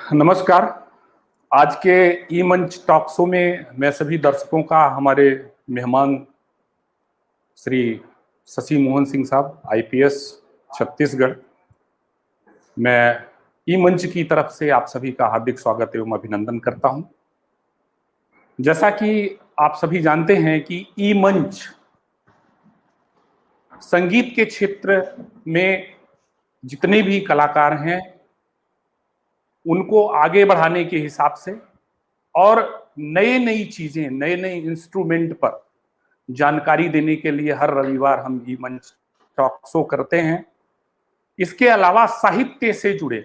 नमस्कार। आज के ई मंच टॉक शो में मैं सभी दर्शकों का, हमारे मेहमान श्री शशि मोहन सिंह साहब, आईपीएस छत्तीसगढ़, मैं ई मंच की तरफ से आप सभी का हार्दिक स्वागत एवं अभिनंदन करता हूं। जैसा कि आप सभी जानते हैं कि ई मंच संगीत के क्षेत्र में जितने भी कलाकार हैं उनको आगे बढ़ाने के हिसाब से और नई नई चीजें, नए नए इंस्ट्रूमेंट पर जानकारी देने के लिए हर रविवार हम ई मंच टॉक शो करते हैं। इसके अलावा साहित्य से जुड़े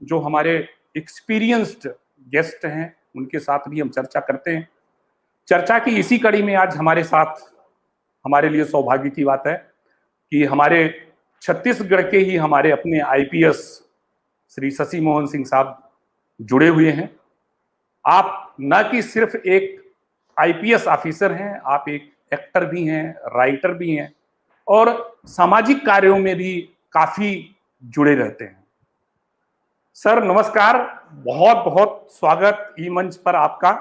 जो हमारे एक्सपीरियंस्ड गेस्ट हैं उनके साथ भी हम चर्चा करते हैं। चर्चा की इसी कड़ी में आज हमारे साथ, हमारे लिए सौभाग्य की बात है कि हमारे छत्तीसगढ़ के ही हमारे अपने आईपीएस श्री शशि मोहन सिंह साहब जुड़े हुए हैं। आप न कि सिर्फ एक आईपीएस ऑफिसर हैं, आप एक एक्टर भी हैं, राइटर भी हैं और सामाजिक कार्यों में भी काफी जुड़े रहते हैं। सर नमस्कार, बहुत बहुत स्वागत ई मंच पर आपका।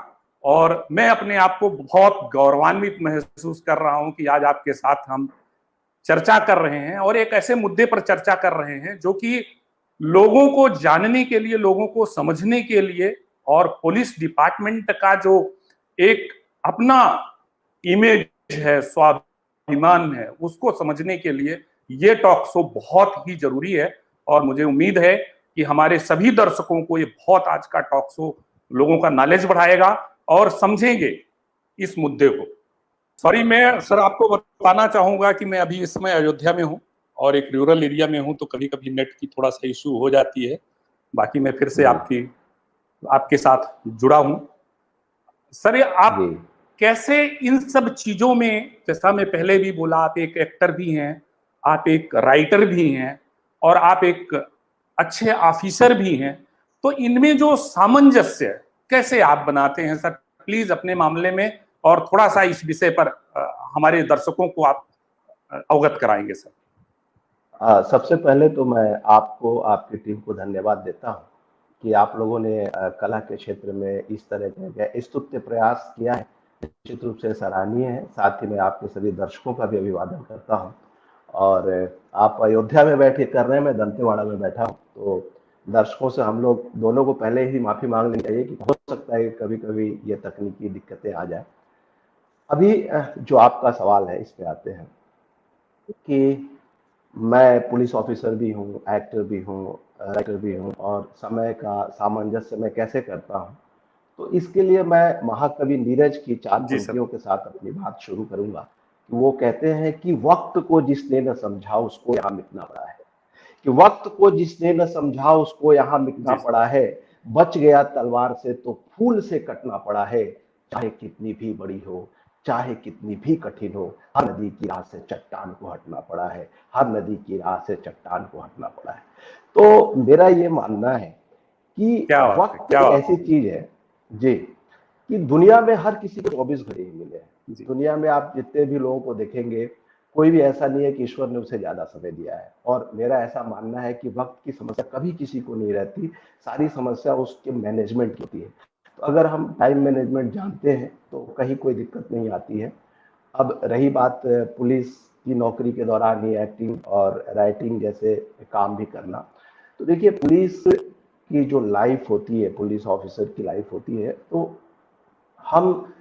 और मैं अपने आप को बहुत गौरवान्वित महसूस कर रहा हूं कि आज आपके साथ हम चर्चा कर रहे हैं और एक ऐसे मुद्दे पर चर्चा कर रहे हैं जो कि लोगों को जानने के लिए, लोगों को समझने के लिए और पुलिस डिपार्टमेंट का जो एक अपना इमेज है, स्वाभिमान है, उसको समझने के लिए ये टॉक शो बहुत ही जरूरी है। और मुझे उम्मीद है कि हमारे सभी दर्शकों को ये बहुत, आज का टॉक शो लोगों का नॉलेज बढ़ाएगा और समझेंगे इस मुद्दे को। सॉरी, मैं सर आपको बताना चाहूंगा कि मैं अभी इस समय अयोध्या में हूँ और एक रूरल एरिया में हूँ, तो कभी कभी नेट की थोड़ा सा इशू हो जाती है। बाकी मैं फिर से आपके साथ जुड़ा हूं। सर आप कैसे इन सब चीजों में, जैसा मैं पहले भी बोला, आप एक एक्टर भी हैं, आप एक राइटर भी हैं और आप एक अच्छे ऑफिसर भी हैं, तो इनमें जो सामंजस्य कैसे आप बनाते हैं सर? प्लीज अपने मामले में और थोड़ा सा इस विषय पर हमारे दर्शकों को आप अवगत कराएंगे सर। सबसे पहले तो मैं आपको, आपकी टीम को धन्यवाद देता हूं कि आप लोगों ने कला के क्षेत्र में इस तरह के स्तुत्य प्रयास किया है, निश्चित रूप से सराहनीय है। साथ ही मैं आपके सभी दर्शकों का भी अभिवादन करता हूं। और आप अयोध्या में बैठे कर रहे हैं, मैं दंतेवाड़ा में बैठा हूं, तो दर्शकों से हम लोग दोनों को पहले ही माफी मांग लेनी चाहिए कि हो सकता है कभी कभी ये तकनीकी दिक्कतें आ जाए। अभी जो आपका सवाल है, इस पे आते हैं कि मैं पुलिस ऑफिसर भी हूँ, एक्टर भी हूँ, राइटर भी हूँ, और समय का सामंजस्य मैं कैसे करता हूँ। तो इसके लिए मैं महाकवि नीरज की 4 पंक्तियों के साथ अपनी बात शुरू करूंगा। वो कहते हैं कि वक्त को जिसने न समझा उसको यहाँ मिटना पड़ा है, कि वक्त को जिसने न समझा उसको यहाँ मिटना पड़ा है, बच गया तलवार से तो फूल से कटना पड़ा है, चाहे कितनी भी बड़ी हो, चाहे कितनी भी कठिन हो, हर नदी की राह से चट्टान को हटना पड़ा है, हर नदी की राह से चट्टान को हटना पड़ा है। तो मेरा ये मानना है कि वक्त एक ऐसी चीज है जी, कि दुनिया में हर किसी को 24 घंटे ही मिले हैं। दुनिया में आप जितने भी लोगों को देखेंगे, कोई भी ऐसा नहीं है कि ईश्वर ने उसे ज्यादा समय दिया है। और मेरा ऐसा मानना है कि वक्त की समस्या कभी किसी को नहीं रहती, सारी समस्या उसके मैनेजमेंट की होती है। तो अगर हम टाइम मैनेजमेंट जानते हैं तो कहीं कोई दिक्कत नहीं आती है। अब रही बात पुलिस की नौकरी के दौरान ही एक्टिंग और राइटिंग जैसे काम भी करना, तो देखिए पुलिस की जो लाइफ होती है, पुलिस ऑफिसर की लाइफ होती है, तो हम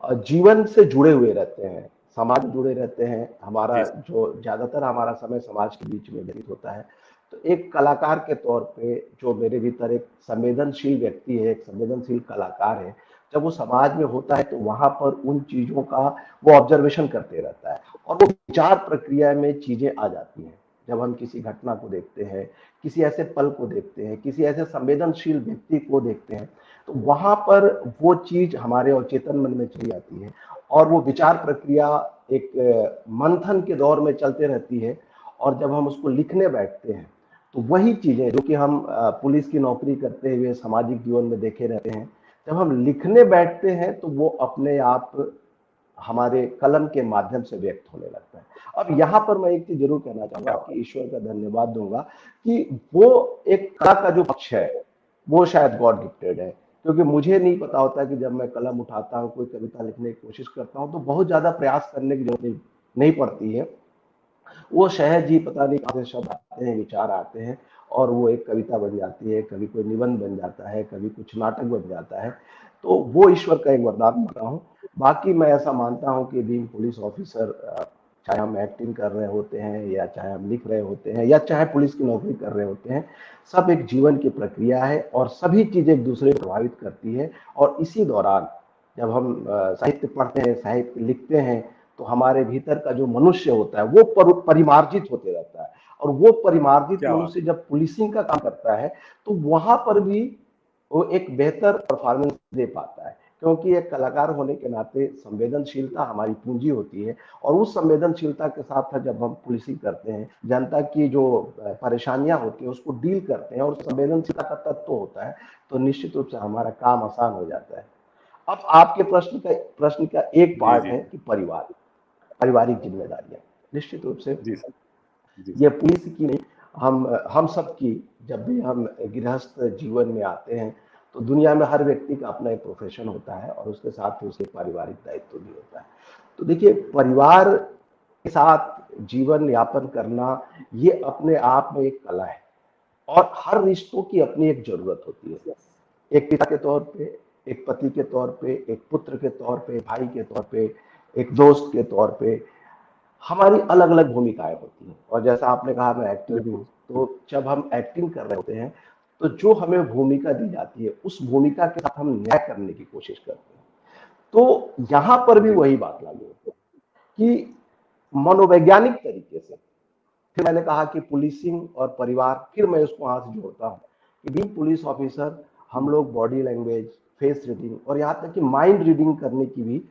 जीवन से जुड़े हुए रहते हैं, समाज जुड़े रहते हैं। हमारा जो ज्यादातर हमारा समय समाज के बीच में व्यतीत होता है। तो एक कलाकार के तौर पे जो मेरे भीतर एक संवेदनशील व्यक्ति है, एक संवेदनशील कलाकार है, जब वो समाज में होता है तो वहां पर उन चीजों का वो ऑब्जर्वेशन करते रहता है और वो विचार प्रक्रिया में चीजें आ जाती हैं। जब हम किसी घटना को देखते हैं, किसी ऐसे पल को देखते हैं, किसी ऐसे संवेदनशील व्यक्ति को देखते हैं, तो वहां पर वो चीज हमारे अवचेतन मन में चली जाती है और वो विचार प्रक्रिया एक मंथन के दौर में चलते रहती है। और जब हम उसको लिखने बैठते हैं तो वही चीजें जो कि हम पुलिस की नौकरी करते हुए सामाजिक जीवन में देखे रहते हैं, जब हम लिखने बैठते हैं तो वो अपने आप हमारे कलम के माध्यम से व्यक्त होने लगता है। अब यहाँ पर मैं एक चीज जरूर कहना चाहूंगा कि ईश्वर का धन्यवाद दूंगा कि वो एक कला का जो पक्ष है, वो शायद गॉड गिफ्टेड है, क्योंकि मुझे नहीं पता होता कि जब मैं कलम उठाता हूँ, कोई कविता लिखने की कोशिश करता हूँ, तो बहुत ज़्यादा प्रयास करने की जरूरत नहीं पड़ती है। वो सहज ही पता नहीं कहाँ से शब्द आते हैं, विचार आते हैं, और वो एक कविता बन जाती है, कभी कोई निबंध बन जाता है, कभी कुछ नाटक बन जाता है। तो वो ईश्वर का एक वरदान मानता हूँ। बाकी मैं ऐसा मानता हूँ कि बीइंग पुलिस ऑफिसर, चाहे हम एक्टिंग कर रहे होते हैं, या चाहे हम लिख रहे होते हैं, या चाहे पुलिस की नौकरी कर रहे होते हैं, सब एक जीवन की प्रक्रिया है और सभी चीजें एक दूसरे को प्रभावित करती है। और इसी दौरान जब हम साहित्य पढ़ते हैं, साहित्य लिखते हैं, तो हमारे भीतर का जो मनुष्य होता है वो परिमार्जित होते रहता है। और वो परिमार्जित क्या बात। मनुष्य जब पुलिसिंग का काम करता है, तो वहां पर भी वो एक बेहतर परफॉर्मेंस दे पाता है, क्योंकि एक कलाकार होने के नाते संवेदनशीलता हमारी पूंजी होती है। और उस संवेदनशीलता के साथ जब हम पुलिसिंग करते हैं, जनता की जो परेशानियां होती है उसको डील करते हैं, और संवेदनशीलता का तत्व होता है, तो निश्चित रूप से हमारा काम आसान हो जाता है। अब आपके प्रश्न का एक जी पार्ट जी है कि पारिवारिक जिम्मेदारियां, निश्चित रूप से जी सर। जी ये सर। पुलिस की नहीं, हम सब की, जब भी हम गृहस्थ जीवन में आते हैं, तो दुनिया में हर व्यक्ति का अपना एक प्रोफेशन होता है, और उसके साथ ही उसके पारिवारिक दायित्व भी होता है। तो देखिए, परिवार के साथ जीवन यापन करना ये अपने आप में एक कला है, और हर रिश्तों की अपनी एक जरूरत होती है। एक पिता के तौर पे, एक पति के तौर पे, एक पुत्र के तौर पे, भाई के तौर पे, एक दोस्त के तौर पे, हमारी अलग अलग भूमिकाएं होती हैं। और जैसा आपने कहा, मैं एक्टर भी हूँ, तो जब हम एक्टिंग कर रहे होते हैं, तो जो हमें भूमिका दी जाती है, उस भूमिका के साथ हम न्याय करने की कोशिश करते हैं। तो यहां पर भी जी वही बात लागू होती है कि मनोवैज्ञानिक तरीके से, फिर मैंने कहा कि पुलिसिंग और परिवार, फिर मैं उसको वहां से जोड़ता हूँ कि बीइंग पुलिस ऑफिसर, हम लोग बॉडी लैंग्वेज, फेस रीडिंग, और यहाँ तक कि माइंड रीडिंग करने की भी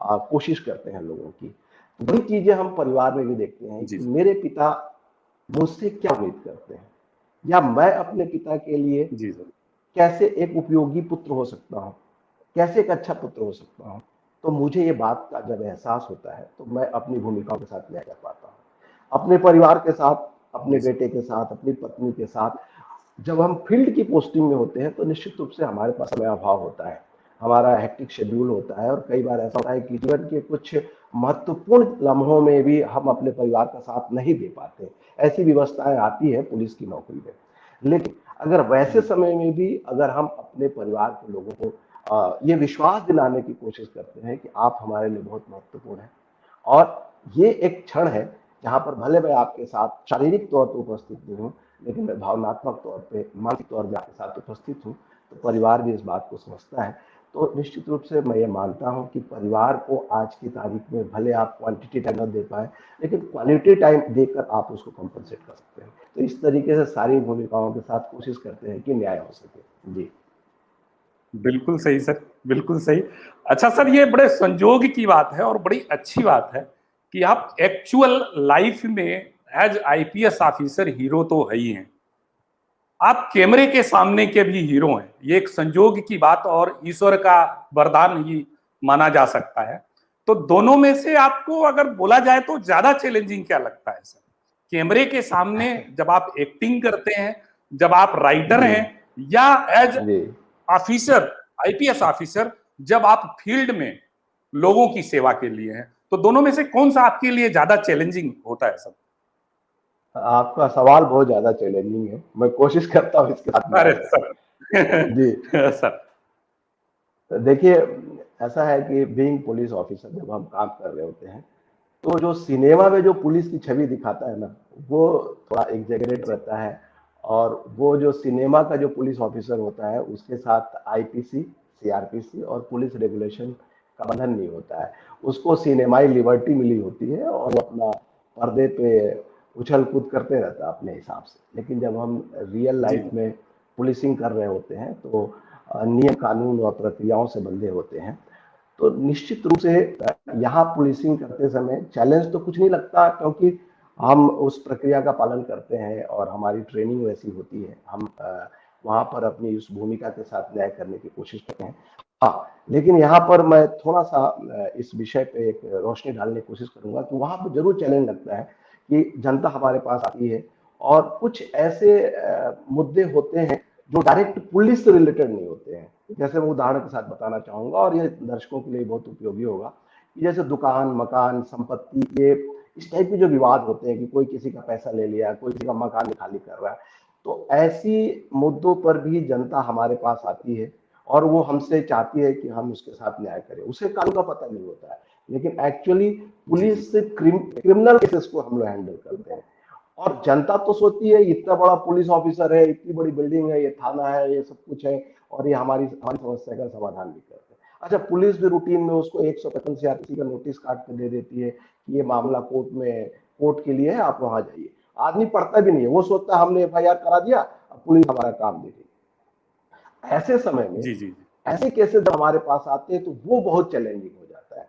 कोशिश करते हैं लोगों की। वही चीजें हम परिवार में भी देखते हैं जी कि सर। मेरे पिता मुझसे क्या उम्मीद करते हैं, या मैं अपने पिता के लिए जी सर। कैसे एक उपयोगी पुत्र हो सकता हूँ, कैसे एक अच्छा पुत्र हो सकता हूँ। तो मुझे ये बात का जब एहसास होता है, तो मैं अपनी भूमिकाओं के साथ न्याय कर पाता हूँ, अपने परिवार के साथ, अपने जी सर। बेटे के साथ, अपनी पत्नी के साथ। जब हम फील्ड की पोस्टिंग में होते हैं, तो निश्चित रूप से हमारे पास समय अभाव होता है, हमारा हेक्टिक शेड्यूल होता है, और कई बार ऐसा होता है कि जीवन के कुछ महत्वपूर्ण लम्हों में भी हम अपने परिवार का साथ नहीं दे पाते। ऐसी व्यवस्थाएं आती है पुलिस की नौकरी में। लेकिन अगर वैसे जी समय में भी अगर हम अपने परिवार के लोगों को ये विश्वास दिलाने की कोशिश करते हैं कि आप हमारे लिए बहुत महत्वपूर्ण हैं, और ये एक क्षण है जहां पर भले मैं आपके साथ शारीरिक तौर पर उपस्थित नहीं हूँ, लेकिन मैं भावनात्मक तौर पे, मानसिक तौर पे आपके साथ उपस्थित हूँ, तो परिवार भी इस बात को समझता है। तो निश्चित रूप से मैं ये मानता हूँ कि परिवार को आज की तारीख में भले आप क्वांटिटी टाइम न दे पाए, लेकिन क्वालिटी टाइम देकर आप उसको कॉम्पनसेट कर सकते हैं। तो इस तरीके से सारी भूमिकाओं के साथ कोशिश करते हैं कि न्याय हो सके। जी। बिल्कुल सही सर, बिल्कुल सही। अच्छा सर, ये बड़े संजोग की बात है और बड़ी अच्छी बात है कि आप एक्चुअल लाइफ में एज आईपीएस ऑफिसर हीरो तो है ही हैं, आप कैमरे के सामने के भी हीरो हैं। ये एक संजोग की बात और ईश्वर का वरदान ही माना जा सकता है। तो दोनों में से आपको अगर बोला जाए तो ज्यादा चैलेंजिंग क्या लगता है सर? कैमरे के सामने जब आप एक्टिंग करते हैं, जब आप राइटर जी। हैं, या एज जी। ऑफिसर, आईपीएस ऑफिसर, जब आप फील्ड में लोगों की सेवा के लिए हैं, तो दोनों में से कौन सा आपके लिए ज्यादा चैलेंजिंग होता है सर? आपका सवाल बहुत ज्यादा चैलेंजिंग है, मैं कोशिश करता हूँ इसके साथ न्याय अरे करूँ। सर। जी। सर। देखिए, ऐसा है कि बीइंग पुलिस ऑफिसर जब हम काम कर रहे होते हैं, तो जो सिनेमा में जो पुलिस की छवि दिखाता है ना, वो थोड़ा एग्जेगरेट जी रहता है। और वो जो सिनेमा का जो पुलिस ऑफिसर होता है, उसके साथ आईपीसी, सीआरपीसी और पुलिस रेगुलेशन का बंधन नहीं होता है। उसको सिनेमाई लिबर्टी मिली होती है, और वो अपना पर्दे पे उछल कूद करते रहता है अपने हिसाब से। लेकिन जब हम रियल जी लाइफ में पुलिसिंग कर रहे होते हैं, तो नियम कानून और प्रक्रियाओं से बंधे होते हैं। तो निश्चित रूप से यहाँ पुलिसिंग करते समय चैलेंज तो कुछ नहीं लगता, क्योंकि हम उस प्रक्रिया का पालन करते हैं और हमारी ट्रेनिंग वैसी होती है। हम वहाँ पर अपनी उस भूमिका के साथ न्याय करने की कोशिश करते हैं। हाँ, लेकिन यहाँ पर मैं थोड़ा सा इस विषय पे एक रोशनी डालने की कोशिश करूंगा कि वहाँ पर जरूर चैलेंज लगता है कि जनता हमारे पास आती है, और कुछ ऐसे मुद्दे होते हैं जो डायरेक्ट पुलिस से रिलेटेड नहीं होते हैं। जैसे मैं उदाहरण के साथ बताना चाहूंगा और ये दर्शकों के लिए बहुत उपयोगी होगा कि जैसे दुकान, मकान, संपत्ति, ये इस टाइप के जो विवाद होते हैं कि कोई किसी का पैसा ले लिया, कोई किसी का मकान खाली कर रहा है, तो ऐसी मुद्दों पर भी जनता हमारे पास आती है और वो हमसे चाहती है कि हम उसके साथ न्याय करें। उसे कानून का पता नहीं होता है, लेकिन एक्चुअली जी जी पुलिस से क्रिमिनल केसेस को हम लोग हैंडल करते हैं। और जनता तो सोचती है इतना बड़ा पुलिस ऑफिसर है, इतनी बड़ी बिल्डिंग है, ये थाना है, ये सब कुछ है और ये हमारी समस्या का समाधान भी करते हैं। अच्छा, पुलिस भी रूटीन में उसको 155 सीआरपीसी का नोटिस काट के दे देती है कि ये मामला कोर्ट के लिए है, आप वहां जाइए। आदमी पढ़ता भी नहीं है, वो सोचता है हमने एफआईआर करा दिया, अब पुलिस हमारा काम देगी। ऐसे समय में जी जी ऐसे केसेस जब हमारे पास आते हैं तो वो बहुत चैलेंजिंग हो जाता है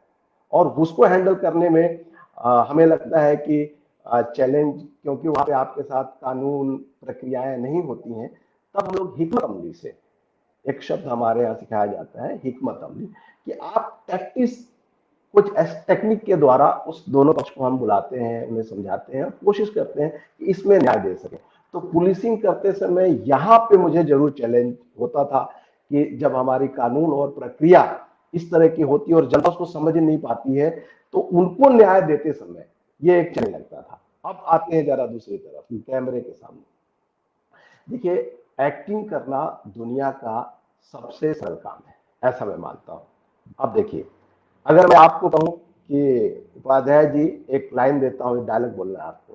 और उसको हैंडल करने में हमें लगता है कि चैलेंज, क्योंकि वहां पे आपके साथ कानून प्रक्रियाएं नहीं होती हैं, तब हम लोग हिकमत अमली से, एक शब्द हमारे यहाँ सिखाया जाता है हिकमत अमली, कि आप टैक्टिस कुछ टेक्निक के द्वारा उस दोनों पक्ष को हम बुलाते हैं, उन्हें समझाते हैं और कोशिश करते हैं कि इसमें न्याय दे सके। तो पुलिसिंग करते समय यहाँ पे मुझे जरूर चैलेंज होता था कि जब हमारी कानून और प्रक्रिया इस तरह की होती है और जनता उसको समझ नहीं पाती है, तो उनको न्याय देते समय ये एक चैलेंज लगता था। अब आते हैं जरा दूसरी तरफ, कैमरे के सामने। देखिए, एक्टिंग करना दुनिया का सबसे सरल काम है, ऐसा मैं मानता हूं। अब देखिए, अगर मैं आपको कहूं कि उपाध्याय जी एक लाइन देता हूं, एक डायलॉग बोलना है आपको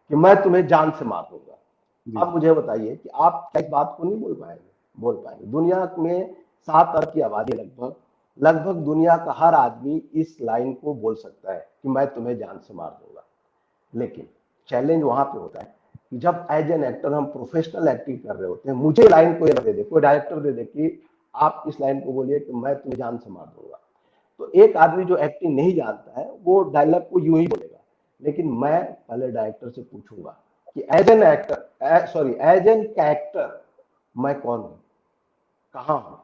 कि मैं तुम्हें जान से मार दूंगा, अब मुझे बताइए कि आप क्या इस बात को नहीं बोल पाएंगे। दुनिया में 7 अरब की आबादी, लगभग दुनिया का हर आदमी इस लाइन को बोल सकता है कि मैं तुम्हें जान से मार दूंगा। लेकिन चैलेंज वहां पे होता है कि जब एज एन एक्टर हम प्रोफेशनल एक्टिंग कर रहे होते हैं, मुझे लाइन को दे दे, कोई डायरेक्टर दे दे कि आप इस लाइन को बोलिए कि मैं तुम्हें जान से मार दूंगा, तो एक आदमी जो एक्टिंग नहीं जानता है वो डायलॉग को यूं ही बोलेगा। लेकिन मैं पहले डायरेक्टर से पूछूंगा कि as an actor, sorry as an character मैं कौन हूं, कहां हूं,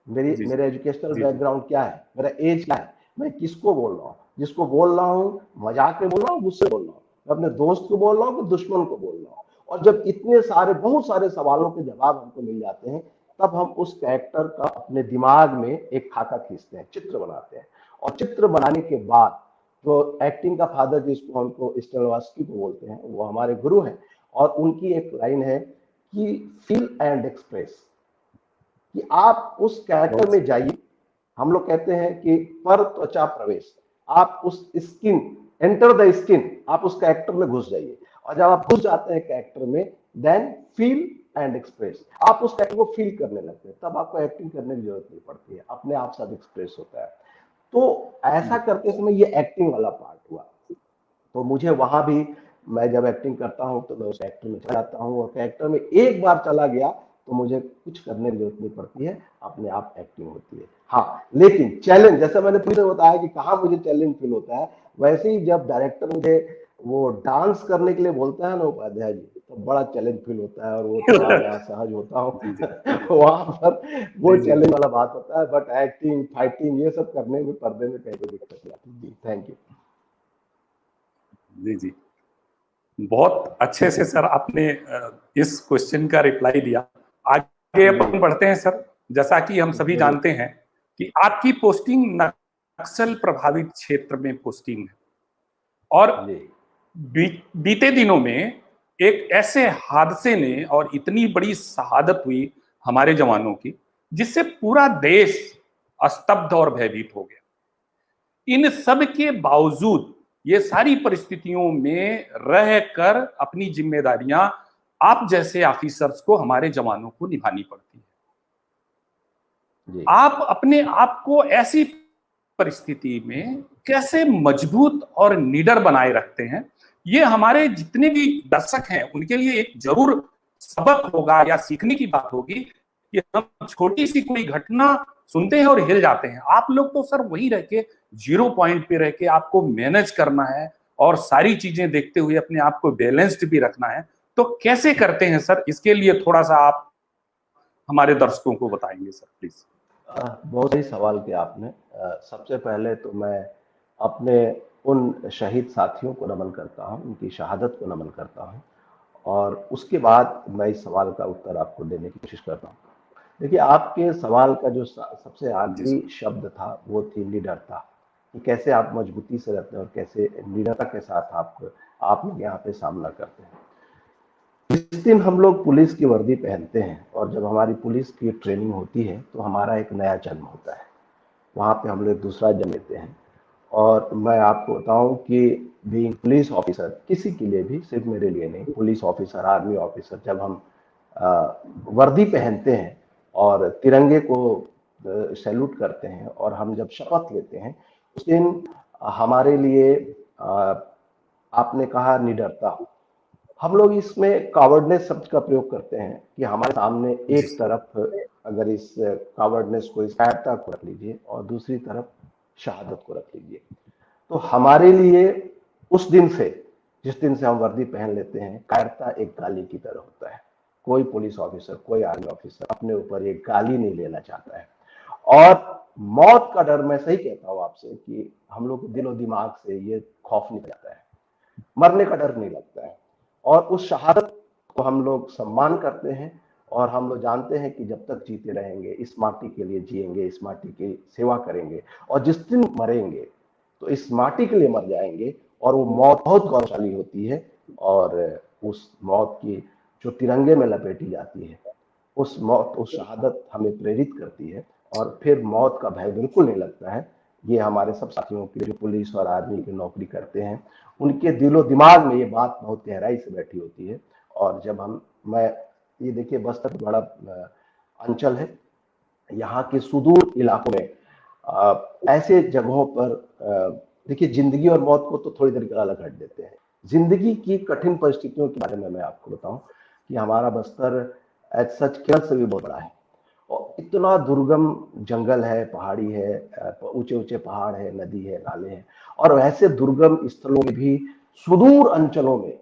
जी मेरे एजुकेशनल जी जी बैकग्राउंड क्या है, मेरा एज क्या है, मैं किसको बोल रहा हूँ, जिसको बोल रहा हूँ मजाक में बोल रहा हूँ, मुझसे बोल रहा हूँ, मैं अपने दोस्त को बोल रहा हूँ कि दुश्मन को बोल रहा हूँ। और जब इतने सारे बहुत सारे सवालों के जवाब हमको मिल जाते हैं, तब हम उस कैरेक्टर का अपने दिमाग में एक खाका खींचते हैं, चित्र बनाते हैं। और चित्र बनाने के बाद जो एक्टिंग का फादर जिसको हमको स्टेनिस्लॉवस्की को बोलते हैं, वो हमारे गुरु हैं, और उनकी एक लाइन है कि फील एंड एक्सप्रेस, कि आप उस कैरेक्टर में जाइए। हम लोग कहते हैं कि पर त्वचा प्रवेश, आप उस स्किन, एंटर द स्किन, आप उस कैरेक्टर में घुस जाइए। और जब आप घुस जाते हैं कैरेक्टर में, देन फील एंड एक्सप्रेस, आप उस कैरेक्टर को फील करने लगते हैं, तब आपको एक्टिंग करने की जरूरत नहीं पड़ती है, अपने आप सब एक्सप्रेस होता है। तो ऐसा करते समय ये एक्टिंग वाला पार्ट हुआ। तो मुझे वहां भी, मैं जब एक्टिंग करता हूं तो मैं उस कैरेक्टर में चला जाता हूं, और कैरेक्टर में एक बार चला गया तो मुझे कुछ करने की जरूरत नहीं पड़ती है, अपने आप एक्टिंग होती है। हाँ, लेकिन चैलेंज, जैसे मैंने फिर से बताया कि कहाँ मुझे चैलेंज फील होता है, वैसे ही जब डायरेक्टर मुझे वो डांस करने के लिए बोलता है ना उपाध्याय जी, तो बड़ा चैलेंज फील होता है और वो थोड़ा मैं असहज होता हूँ। जी वहां पर वो जी जी चैलेंज वाला बात होता है, बट एक्टिंग, फाइटिंग, ये सब करने में पर्दे में कहीं कोई दिक्कत नहीं आती। जी, थैंक यू। जी जी बहुत अच्छे से सर आपने इस क्वेश्चन का रिप्लाई दिया। आगे अपन बढ़ते हैं सर। जैसा कि हम सभी जानते हैं कि आपकी पोस्टिंग नक्सल प्रभावित क्षेत्र में पोस्टिंग है, और बीते दिनों में एक ऐसे हादसे ने और इतनी बड़ी शहादत हुई हमारे जवानों की, जिससे पूरा देश स्तब्ध और भयभीत हो गया। इन सब के बावजूद ये सारी परिस्थितियों में रहकर अपनी जिम्मेदारियां आप जैसे ऑफिसर्स को, हमारे जवानों को निभानी पड़ती है। आप अपने आप को ऐसी परिस्थिति में कैसे मजबूत और निडर बनाए रखते हैं, ये हमारे जितने भी दर्शक हैं उनके लिए एक जरूर सबक होगा या सीखने की बात होगी कि हम छोटी सी कोई घटना सुनते हैं और हिल जाते हैं। आप लोग तो सर वही रह के, जीरो पॉइंट पे रह के आपको मैनेज करना है और सारी चीजें देखते हुए अपने आप को बैलेंस्ड भी रखना है। तो कैसे करते हैं सर? इसके लिए थोड़ा सा आप हमारे दर्शकों को बताएंगे सर, प्लीज। बहुत सही सवाल किया आपने। सबसे पहले तो मैं अपने उन शहीद साथियों को नमन करता हूं, उनकी शहादत को नमन करता हूं, और उसके बाद मैं इस सवाल का उत्तर आपको देने की कोशिश करता हूँ। देखिए, आपके सवाल का जो सबसे जी आखिरी सर। शब्द था वो थी निडरता, कि कैसे आप मजबूती से रहते हैं और कैसे निडरता के साथ आप लोग यहाँ पे सामना करते हैं। जिस दिन हम लोग पुलिस की वर्दी पहनते हैं और जब हमारी पुलिस की ट्रेनिंग होती है तो हमारा एक नया जन्म होता है। वहाँ पे हम लोग दूसरा जन्म लेते हैं। और मैं आपको बताऊं कि बीइंग पुलिस ऑफिसर किसी के लिए भी, सिर्फ मेरे लिए नहीं, पुलिस ऑफिसर, आर्मी ऑफिसर, जब हम वर्दी पहनते हैं और तिरंगे को सैल्यूट करते हैं और हम जब शपथ लेते हैं, उस दिन हमारे लिए आपने कहा निडरता, हम लोग इसमें कावर्डनेस शब्द का प्रयोग करते हैं कि हमारे सामने जी एक सर। तरफ अगर इस कावर्डनेस को, इस कायरता को रख लीजिए और दूसरी तरफ शहादत को रख लीजिए। तो हमारे लिए उस दिन से, जिस दिन से हम वर्दी पहन लेते हैं, कायरता एक गाली की तरह होता है। कोई पुलिस ऑफिसर, कोई आर्मी ऑफिसर अपने ऊपर एक गाली नहीं लेना चाहता है। और मौत का डर, मैं सही कहता हूं आपसे कि हम लोग के दिलो दिमाग से ये खौफ निकल जाता है, मरने का डर नहीं लगता है। और उस शहादत को हम लोग सम्मान करते हैं और हम लोग जानते हैं कि जब तक जीते रहेंगे इस माटी के लिए जिएंगे, इस माटी की सेवा करेंगे, और जिस दिन मरेंगे तो इस माटी के लिए मर जाएंगे। और वो मौत बहुत गौरवशाली होती है और उस मौत की जो तिरंगे में लपेटी जाती है, उस मौत, उस शहादत हमें प्रेरित करती है और फिर मौत का भय बिल्कुल नहीं लगता है। ये हमारे सब साथियों के जो पुलिस और आर्मी की नौकरी करते हैं, उनके दिलो दिमाग में ये बात बहुत गहराई से बैठी होती है। और जब मैं ये देखिए, बस्तर बड़ा अंचल है, यहाँ के सुदूर इलाकों में ऐसे जगहों पर देखिए, जिंदगी और मौत को तो थोड़ी देर के अलग हट देते हैं। जिंदगी की कठिन परिस्थितियों के बारे में मैं आपको बताऊं कि हमारा बस्तर एज सच केरल से भी बहुत बड़ा है और इतना दुर्गम जंगल है, पहाड़ी है, ऊंचे ऊंचे पहाड़ है, नदी है, नाले हैं। और वैसे दुर्गम स्थलों में भी, सुदूर अंचलों में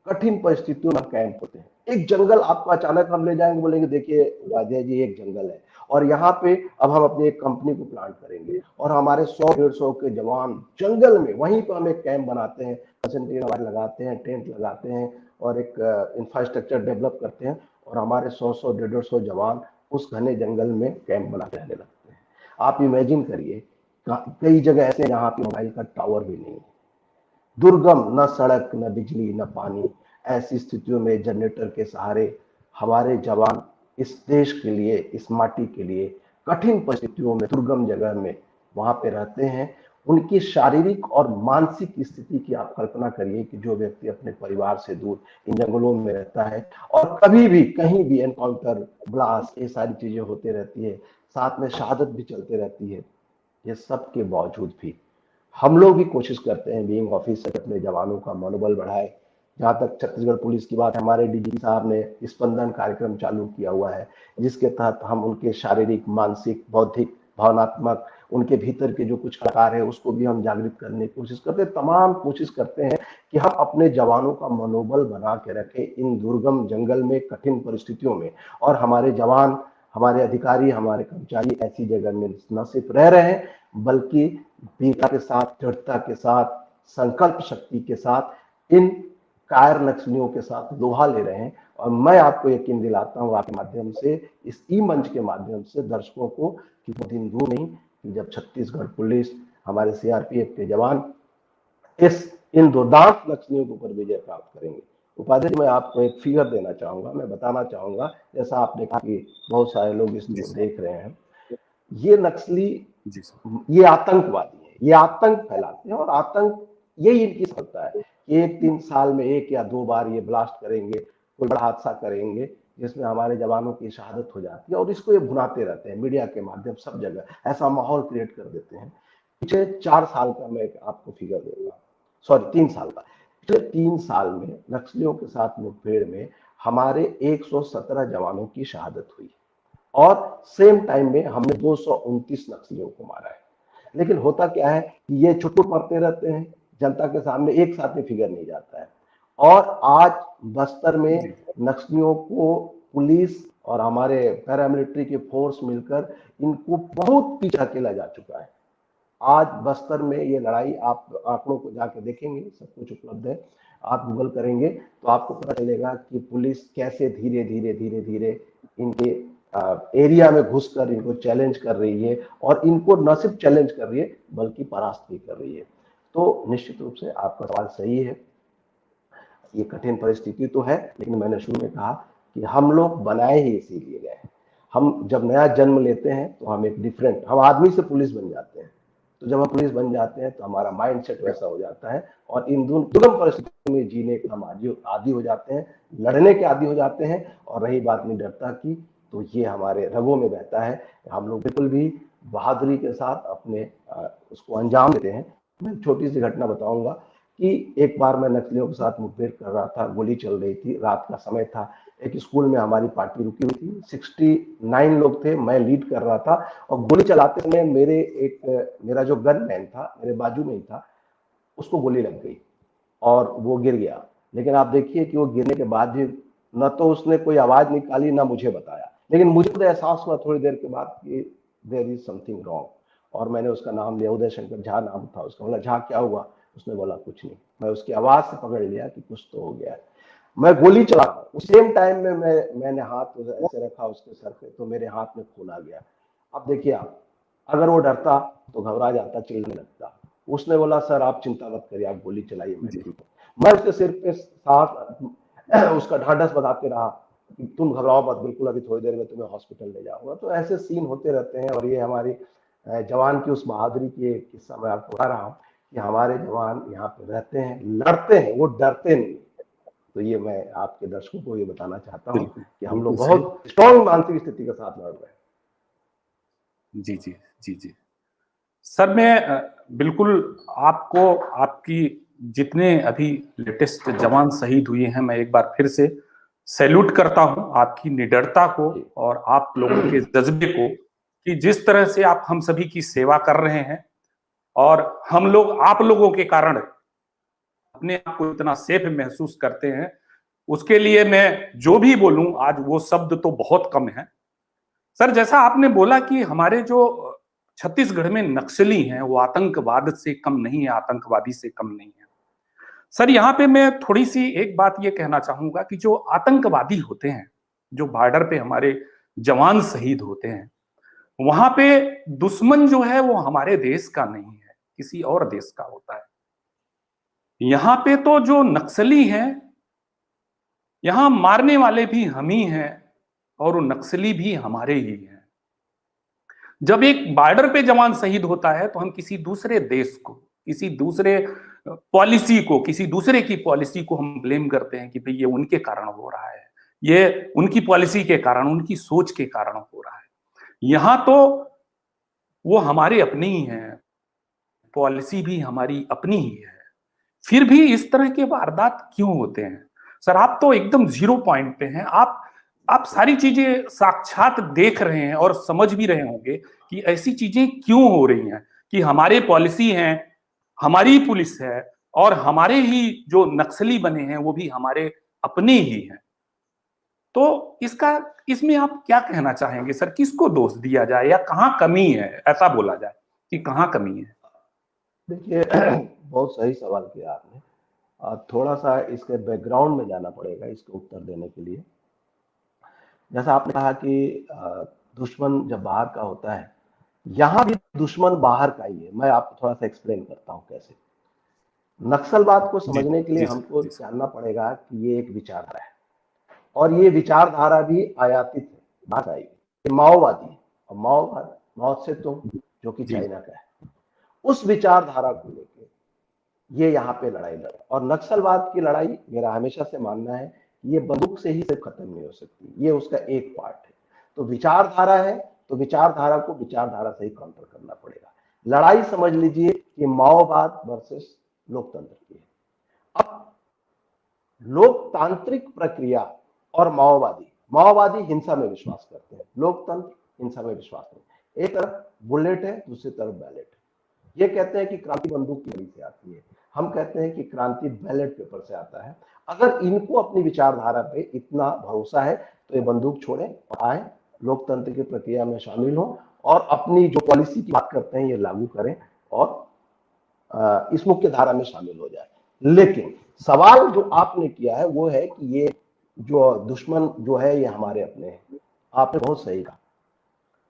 कठिन परिस्थितियों में कैंप होते हैं। एक जंगल आपको अचानक हम ले जाएंगे, बोलेंगे देखिए उपाध्याय जी, एक जंगल है और यहाँ पे अब हम अपनी एक कंपनी को प्लांट करेंगे और हमारे 100-150 के जवान जंगल में, वहीं पर हम एक कैंप बनाते हैं, कंसंट्रेशन लगाते हैं, टेंट लगाते हैं और एक इंफ्रास्ट्रक्चर डेवलप करते हैं और हमारे 100-100, 150 जवान उस घने जंगल में कैंप बनाते रहने लगते हैं। आप इमेजिन करिए, कई जगह ऐसे जहाँ पे मोबाइल का टावर भी नहीं है, दुर्गम, न सड़क, न बिजली, न पानी। ऐसी स्थितियों में जनरेटर के सहारे हमारे जवान इस देश के लिए, इस माटी के लिए कठिन परिस्थितियों में, दुर्गम जगह में वहां पे रहते हैं। उनकी शारीरिक और मानसिक स्थिति की आप कल्पना करिए कि जो व्यक्ति अपने परिवार से दूर इन जंगलों में रहता है और कभी भी कहीं भी एनकाउंटर, ब्लास्ट, ये सारी चीजें होती रहती है, साथ में शहादत भी चलती रहती है। ये सब के बावजूद भी हम लोग भी कोशिश करते हैं बीइंग ऑफिसर, अपने जवानों का मनोबल बढ़ाए। जहां तक छत्तीसगढ़ पुलिस की बात है, हमारे डीजीपी साहब ने स्पंदन कार्यक्रम चालू किया हुआ है, जिसके तहत हम उनके शारीरिक, मानसिक, बौद्धिक, भावनात्मक, उनके भीतर के जो कुछ कलाकार है उसको भी हम जागृत करने की कोशिश करते हैं। तमाम कोशिश करते हैं कि हम अपने जवानों का मनोबल बना के रखें इन दुर्गम जंगल में, कठिन परिस्थितियों में। और हमारे जवान, हमारे अधिकारी, हमारे कर्मचारी ऐसी जगह में न सिर्फ रह रहे हैं, बल्कि वीरता के साथ, दृढ़ता के साथ, संकल्प शक्ति के साथ इन कायर नक्सलियों के साथ लोहा ले रहे हैं। और मैं आपको यकीन दिलाता हूं आपके माध्यम से, इस ई मंच के माध्यम से दर्शकों को, कि वो दिन दूर नहीं कि जब छत्तीसगढ़ पुलिस, हमारे सीआरपीएफ के जवान इन दुर्दांत नक्सलियों के ऊपर विजय प्राप्त करेंगे। उपाध्याय जी, मैं आपको एक फिगर देना चाहूंगा, मैं बताना चाहूंगा, जैसा आपने कहा कि बहुत सारे लोग जी इसको सर। देख रहे हैं। ये नक्सली, जी सर। ये आतंकवादी है, ये आतंक फैलाते हैं और आतंक, यही इनकी सफलता है कि 3 साल में 1 या 2 बार ये ब्लास्ट करेंगे, कोई बड़ा हादसा करेंगे जिसमें हमारे जवानों की शहादत हो जाती है और इसको ये भुनाते रहते हैं मीडिया के माध्यम, सब जगह ऐसा माहौल क्रिएट कर देते हैं। पिछले 4 साल का मैं आपको फिगर देता हूँ, सॉरी 3 साल का, पिछले 3 साल में नक्सलियों के साथ मुठभेड़ में हमारे 117 जवानों की शहादत हुई और सेम टाइम में हमने 229 नक्सलियों को मारा है। लेकिन होता क्या है कि ये छुटपुट मरते रहते हैं, जनता के सामने एक साथ में फिगर नहीं जाता है। और आज बस्तर में नक्सलियों को पुलिस और हमारे पैरामिलिट्री के फोर्स मिलकर इनको बहुत पीछे अकेला जा चुका है। आज बस्तर में ये लड़ाई, आप आंकड़ों को जाके देखेंगे, सब कुछ उपलब्ध है, आप गूगल करेंगे तो आपको पता चलेगा कि पुलिस कैसे धीरे धीरे धीरे धीरे इनके एरिया में घुसकर इनको चैलेंज कर रही है, और इनको न सिर्फ चैलेंज कर रही है बल्कि परास्त भी कर रही है। तो निश्चित रूप से आपका सवाल सही है, ये कठिन परिस्थिति तो है, लेकिन मैंने शुरू में कहा कि हम लोग बनाए ही इसीलिए गए। हम जब नया जन्म लेते हैं तो हम एक डिफरेंट, हम आदमी से पुलिस बन जाते हैं, तो जब हम पुलिस बन जाते हैं तो हमारा माइंड सेट वैसा हो जाता है, और इन दुर्गम परिस्थितियों में जीने के हम आदी हो जाते हैं, लड़ने के आदी हो जाते हैं। और रही बात निडरता की, तो ये हमारे रगों में बहता है, हम लोग बिल्कुल भी बहादुरी के साथ अपने उसको अंजाम देते हैं। मैं छोटी सी घटना बताऊंगा कि एक बार मैं नक्सलियों के साथ मुठभेड़ कर रहा था, गोली चल रही थी, रात का समय था, एक स्कूल में हमारी पार्टी रुकी हुई थी, 69 लोग थे, मैं लीड कर रहा था, और गोली चलाते समय मेरा जो गन मैन था मेरे बाजू में ही था, उसको गोली लग गई और वो गिर गया। लेकिन आप देखिए कि वो गिरने के बाद भी न तो उसने कोई आवाज निकाली ना मुझे बताया, लेकिन मुझे तो एहसास हुआ थोड़ी देर के बाद कि देयर इज समथिंग रॉन्ग, और मैंने उसका नाम लिया, उदय शंकर झा नाम था उसका। बोला झा क्या हुआ? उसने बोला कुछ नहीं। मैं उसकी आवाज से पकड़ लिया कि कुछ तो हो गया है। मैं गोली चला, उस सेम टाइम में मैंने हाथ ऐसे रखा उसके सर पे, तो मेरे हाथ में खून आ गया। अब देखिए आप, अगर वो डरता तो घबरा जाता, चिल्लाने लगता। उसने बोला सर आप चिंता मत करिए, आप गोली चलाइए, मैं ठीक हूँ। मैं उसके सिर पे साथ उसका ढांढस बताते रहा कि तुम घबराओ मत, बिल्कुल अभी थोड़ी देर में तुम्हें हॉस्पिटल ले जाऊंगा। तो ऐसे सीन होते रहते हैं, और ये हमारी जवान की उस बहादुरी की एक किस्सा मैं आपको बता रहा हूँ कि हमारे जवान यहाँ पे रहते हैं, लड़ते हैं, वो डरते नहीं। तो ये मैं आपके दर्शकों को ये बताना चाहता हूँ बिल्कुल कि हम बिल्कुल लोग सही। बहुत स्ट्रॉन्ग मानसिक स्थिति के साथ लड़ रहे हैं। जी जी जी जी सर, मैं बिल्कुल आपको, आपकी जितने अभी लेटेस्ट जवान शहीद हुए हैं, मैं एक बार फिर से सैल्यूट करता हूं आपकी निडरता को और आप लोगों के जज्बे को, कि जिस तरह से आप हम सभी की सेवा कर रहे हैं, और हम लोग आप लोगों के कारण अपने आप को इतना सेफ महसूस करते हैं। उसके लिए मैं जो भी बोलूं आज वो शब्द तो बहुत कम है। सर, जैसा आपने बोला कि हमारे जो छत्तीसगढ़ में नक्सली हैं वो आतंकवाद से कम नहीं है, आतंकवादी से कम नहीं है। सर, यहाँ पे मैं थोड़ी सी एक बात ये कहना चाहूंगा कि जो आतंकवादी होते हैं, जो बॉर्डर पे हमारे जवान शहीद होते हैं, वहां पे दुश्मन जो है वो हमारे देश का नहीं है, किसी और देश का होता है। यहाँ पे तो जो नक्सली हैं, यहाँ मारने वाले भी हम ही हैं और वो नक्सली भी हमारे ही हैं। जब एक बॉर्डर पे जवान शहीद होता है तो हम किसी दूसरे देश को, किसी दूसरे पॉलिसी को, किसी दूसरे की पॉलिसी को हम ब्लेम करते हैं कि भाई ये उनके कारण हो रहा है, ये उनकी पॉलिसी के कारण, उनकी सोच के कारण हो रहा है। यहां तो वो हमारे अपने ही हैं, पॉलिसी भी हमारी अपनी ही है, फिर भी इस तरह के वारदात क्यों होते हैं? सर, आप तो एकदम जीरो पॉइंट पे हैं। आप सारी चीजें साक्षात देख रहे हैं और समझ भी रहे होंगे कि ऐसी चीजें क्यों हो रही हैं, कि हमारे पॉलिसी हैं, हमारी पुलिस है, और हमारे ही जो नक्सली बने हैं वो भी हमारे अपने ही हैं। तो इसमें आप क्या कहना चाहेंगे सर? किसको दोष दिया जाए या कहाँ कमी है, ऐसा बोला जाए कि कहाँ कमी है? देखिए बहुत सही सवाल किया आपने। थोड़ा सा इसके बैकग्राउंड में जाना पड़ेगा इसको उत्तर देने के लिए। जैसा आपने कहा कि दुश्मन जब बाहर का होता है, यहाँ भी दुश्मन बाहर का ही है। मैं आपको थोड़ा सा एक्सप्लेन करता हूँ कैसे। नक्सलवाद को जी समझने के लिए जी हमको सर, जी सर। जानना पड़ेगा कि ये एक विचारधारा है, और ये विचारधारा भी आयातित है, बात आई। ये माओवादी, और माओवाद मौत से तुम, जो कि जी चाइना का है, उस विचारधारा को लेकर ये यहाँ पे लड़ाई लड़ा। और नक्सलवाद की लड़ाई मेरा हमेशा से मानना है ये बंदूक से ही सिर्फ खत्म नहीं हो सकती, ये उसका एक पार्ट है। तो विचारधारा है, तो विचारधारा को विचारधारा से ही काउंटर करना पड़ेगा। लड़ाई समझ लीजिए कि माओवाद वर्सेस लोकतंत्र की है। अब लोकतांत्रिक प्रक्रिया और माओवादी, माओवादी हिंसा में विश्वास करते हैं, लोकतंत्र हिंसा में विश्वास नहीं। एक तरफ बुलेट है, दूसरी तरफ बैलेट है। ये कहते हैं कि क्रांति बंदूक की गोली से आती है, हम कहते हैं कि क्रांति बैलेट पेपर से आता है। अगर इनको अपनी विचारधारा पे इतना भरोसा है तो ये बंदूक छोड़ें और आए, लोकतंत्र की प्रक्रिया में शामिल हो, और अपनी जो पॉलिसी की बात करते हैं ये लागू करें। और इस मुख्य धारा में शामिल हो जाए। लेकिन सवाल जो आपने किया है वो है कि ये जो दुश्मन जो है ये हमारे अपने हैं। आपने बहुत सही कहा।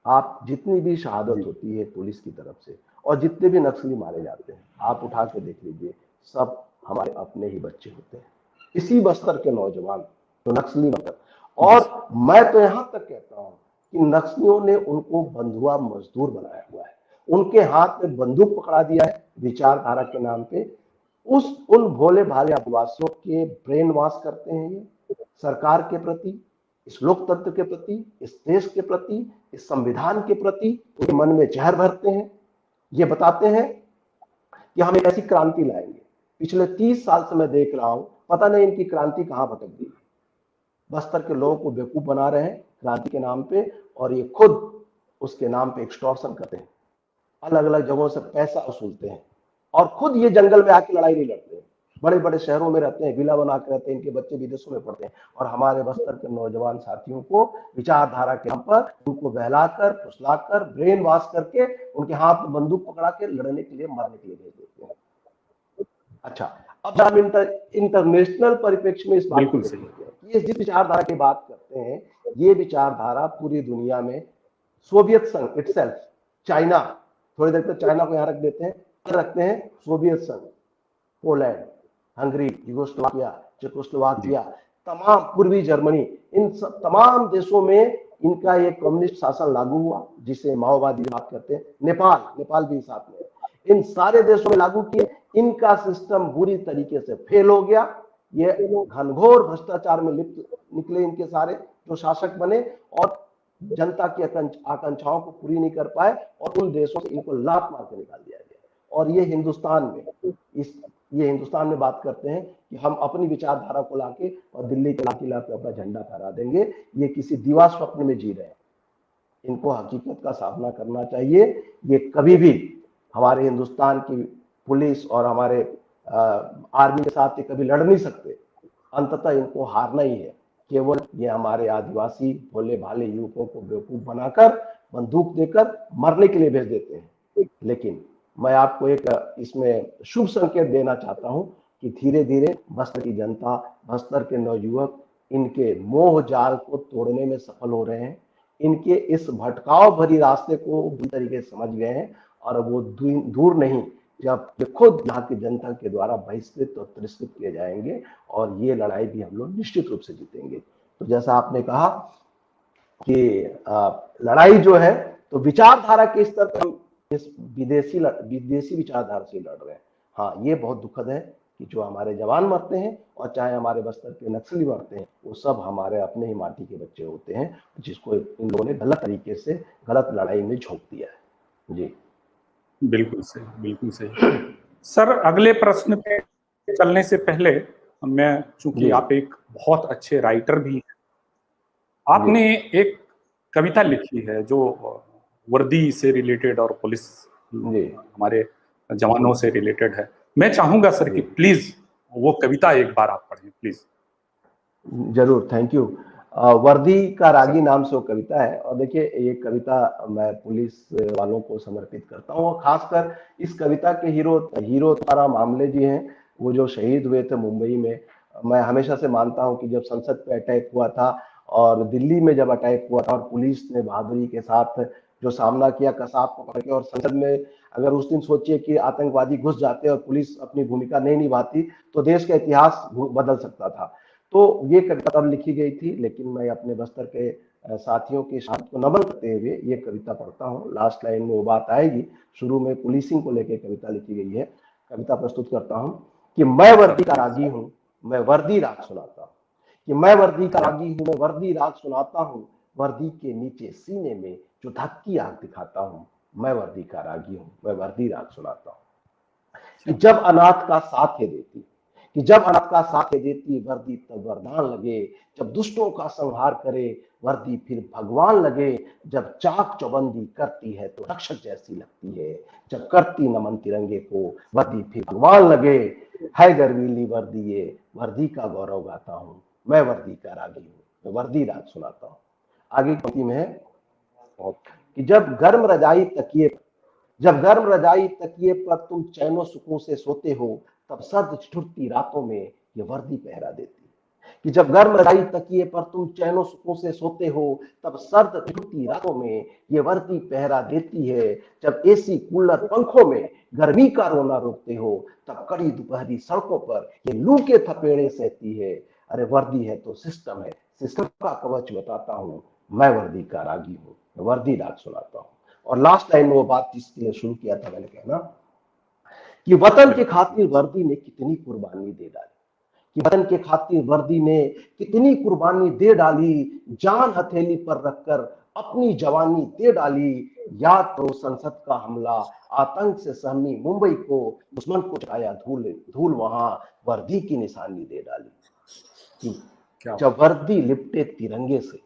आप जितनी भी शहादत होती है पुलिस की तरफ से और जितने भी नक्सली मारे जाते हैं, आप उठा के देख लीजिए, सब हमारे अपने ही बच्चे होते हैं, इसी बस्तर के नौजवान जो नक्सली मतलब। और मैं तो यहां तक कहता हूं कि नक्सलियों ने उनको बंधुआ मजदूर बनाया हुआ है, उनके हाथ में बंदूक पकड़ा दिया है विचारधारा के नाम पे। उन भोले भाले आदिवासियों के ब्रेन वॉश करते हैं ये सरकार के प्रति, इस लोकतंत्र के प्रति, इस देश के प्रति, इस संविधान के प्रति उनके मन में जहर भरते हैं। ये बताते हैं कि हम एक ऐसी क्रांति लाएंगे। पिछले 30 साल से मैं देख रहा हूं, पता नहीं इनकी क्रांति कहां भटक गई। बस्तर के लोगों को बेवकूफ बना रहे हैं क्रांति के नाम पे, और ये खुद उसके नाम पे एक्सटॉर्शन करते हैं, अलग अलग जगहों से पैसा वसूलते हैं, और खुद ये जंगल में आके लड़ाई नहीं लड़ते हैं, बड़े बड़े शहरों में रहते हैं, विला बना के रहते हैं, इनके बच्चे विदेशों में पढ़ते हैं, और हमारे बस्तर के नौजवान साथियों को विचारधारा के नाम पर उनको बहलाकर फुसलाकर ब्रेन वॉश करके उनके हाथ में बंदूक पकड़ा के लड़ने के लिए मरने के लिए भेज देते हैं। अच्छा, अब हम इंटरनेशनल परिप्रेक्ष्य में इस बात को देखते हैं कि ये जिस विचारधारा की बात करते हैं, ये विचारधारा पूरी दुनिया में सोवियत संघ इटसेल्फ, चाइना, थोड़ी देर तक चाइना को यहां रख देते हैं, रखते हैं सोवियत संघ, पोलैंड, हंगरी, यूगोस्लाविया, चेकोस्लोवाकिया, तमाम पूर्वी जर्मनी, इन सब तमाम देशों में इनका ये कम्युनिस्ट शासन लागू हुआ, जिसे माओवादी बात करते हैं। नेपाल भी साथ में, इन सारे देशों में लागू किए। इनका सिस्टम बुरी तरीके से फेल हो गया। ये घनघोर भ्रष्टाचार में लिप्त निकले इनके सारे जो शासक बने, और जनता की आकांक्षाओं को पूरी नहीं कर पाए, और उन देशों से इनको लात मार के निकाल दिया गया। और ये हिंदुस्तान में बात करते हैं कि हम अपनी विचारधारा को लाके और दिल्ली के लाल किला पे अपना झंडा फहरा देंगे। ये किसी दीवा स्वप्न में जी रहे हैं। इनको हकीकत का सामना करना चाहिए। ये कभी भी हमारे हिंदुस्तान की पुलिस और हमारे आर्मी के साथ ये कभी लड़ नहीं सकते। अंततः इनको हारना ही है। केवल ये हमारे आदिवासी भोले भाले युवकों को बेवकूफ बनाकर बंदूक देकर मरने के लिए भेज देते हैं। लेकिन मैं आपको एक इसमें शुभ संकेत देना चाहता हूं कि धीरे धीरे बस्तर की जनता, बस्तर के नवयुवक इनके मोह जाल को तोड़ने में सफल हो रहे हैं। इनके इस भटकाव भरी रास्ते को बुरी तरीके से समझ गए हैं, और वो दूर नहीं जब खुद यहाँ की जनता के द्वारा बहिष्कृत और तिरस्कृत किए जाएंगे, और ये लड़ाई भी हम लोग निश्चित रूप से जीतेंगे। तो जैसा आपने कहा कि लड़ाई जो है तो विचारधारा के स्तर पर हम इस विदेशी विचारधारा से लड़ रहे हैं। हाँ, ये बहुत दुखद है कि जो हमारे जवान मरते हैं और चाहे हमारे बस्तर के नक्सली मरते हैं, वो सब हमारे अपने ही माटी के बच्चे होते हैं, जिसको इन लोगों ने गलत तरीके से गलत लड़ाई में झोंक दिया है। जी बिल्कुल सही, बिल्कुल सही। सर, अगले प्रश्न पे चलने से पहले मैं, चूंकि आप एक बहुत अच्छे राइटर भी हैं, आपने एक कविता लिखी है जो वर्दी से रिलेटेड और पुलिस हमारे जवानों से रिलेटेड है। मैं चाहूंगा सर कि प्लीज वो कविता एक बार आप पढ़ें, प्लीज। जरूर, थैंक यू। वर्दी का रागी नाम से वो कविता है, और देखिए ये कविता मैं पुलिस वालों को समर्पित करता हूँ, और खासकर इस कविता के हीरो ताराम आमले जी हैं, वो जो शहीद हुए थे मुंबई में। मैं हमेशा से मानता हूँ कि जब संसद पे अटैक हुआ था और दिल्ली में जब अटैक हुआ था और पुलिस ने बहादुरी के साथ जो सामना किया कसाब को पकड़ के, और संसद में अगर उस दिन सोचिए कि आतंकवादी घुस जाते और पुलिस अपनी भूमिका नहीं निभाती तो देश का इतिहास बदल सकता था। तो ये कविता तब लिखी गई थी, लेकिन मैं अपने बस्तर के साथियों के साथ को नमन करते हुए ये कविता पढ़ता हूँ। लास्ट लाइन में वो बात आएगी, शुरू में पुलिसिंग को लेकर कविता लिखी गई है। कविता प्रस्तुत करता हूँ कि मैं वर्दी का रागी हूँ, मैं वर्दी राग सुनाता हूँ, कि मैं वर्दी का रागी हूँ, मैं वर्दी राग सुनाता हूँ, वर्दी के नीचे सीने में जो धक्की आग दिखाता हूँ, मैं वर्दी का रागी हूँ, मैं वर्दी राग सुनाता हूँ। कि जब अनाथ का साथ है देती, कि जब अनाथ का साथ है देती वर्दी तब वरदान लगे, जब दुष्टों का संहार करे वर्दी फिर भगवान लगे, जब चाक चौबंदी करती है तो रक्षक जैसी लगती है, जब करती नमन तिरंगे को वर्दी फिर भगवान लगे, है गर्वीली वर्दी ये वर्दी का गौरव गाता हूँ, मैं वर्दी का रागी हूँ, मैं वर्दी राग सुनाता हूँ। आगे पंक्ति में है कि जब गर्म रजाई तकिए जब गर्म रजाई तकिए पर तुम चैनो सुकून से सोते हो, तब सर्द ठिठुरती रातों में ये वर्दी पहरा देती है। कि जब गर्म रजाई तकिए पर तुम चैनो सुकून से सोते हो, तब सर्द ठिठुरती रातों में ये वर्दी पहरा देती है। जब एसी कूलर पंखों में गर्मी का रोना रोकते हो, तब कड़ी दोपहरी सड़कों पर ये लू के थपेड़े सहती है। अरे वर्दी है तो सिस्टम है, सिस्टम का कवच बताता हूँ, मैं वर्दी का रागी हूँ, वर्दी राग सुनाता हूँ। और लास्ट लाइन में वो बात जिसके लिए शुरू किया था मैंने कहना, कि वतन के खातिर वर्दी ने कितनी कुर्बानी दे डाली, कि वतन के खातिर वर्दी ने कितनी कुर्बानी दे डाली, जान हथेली पर रखकर अपनी जवानी दे डाली। याद करो संसद का हमला, आतंक से सहमी मुंबई को, दुश्मन को चढ़ाया धूल धूल, वहां वर्दी की निशानी दे डाली। कि जब वर्दी लिपटे तिरंगे से,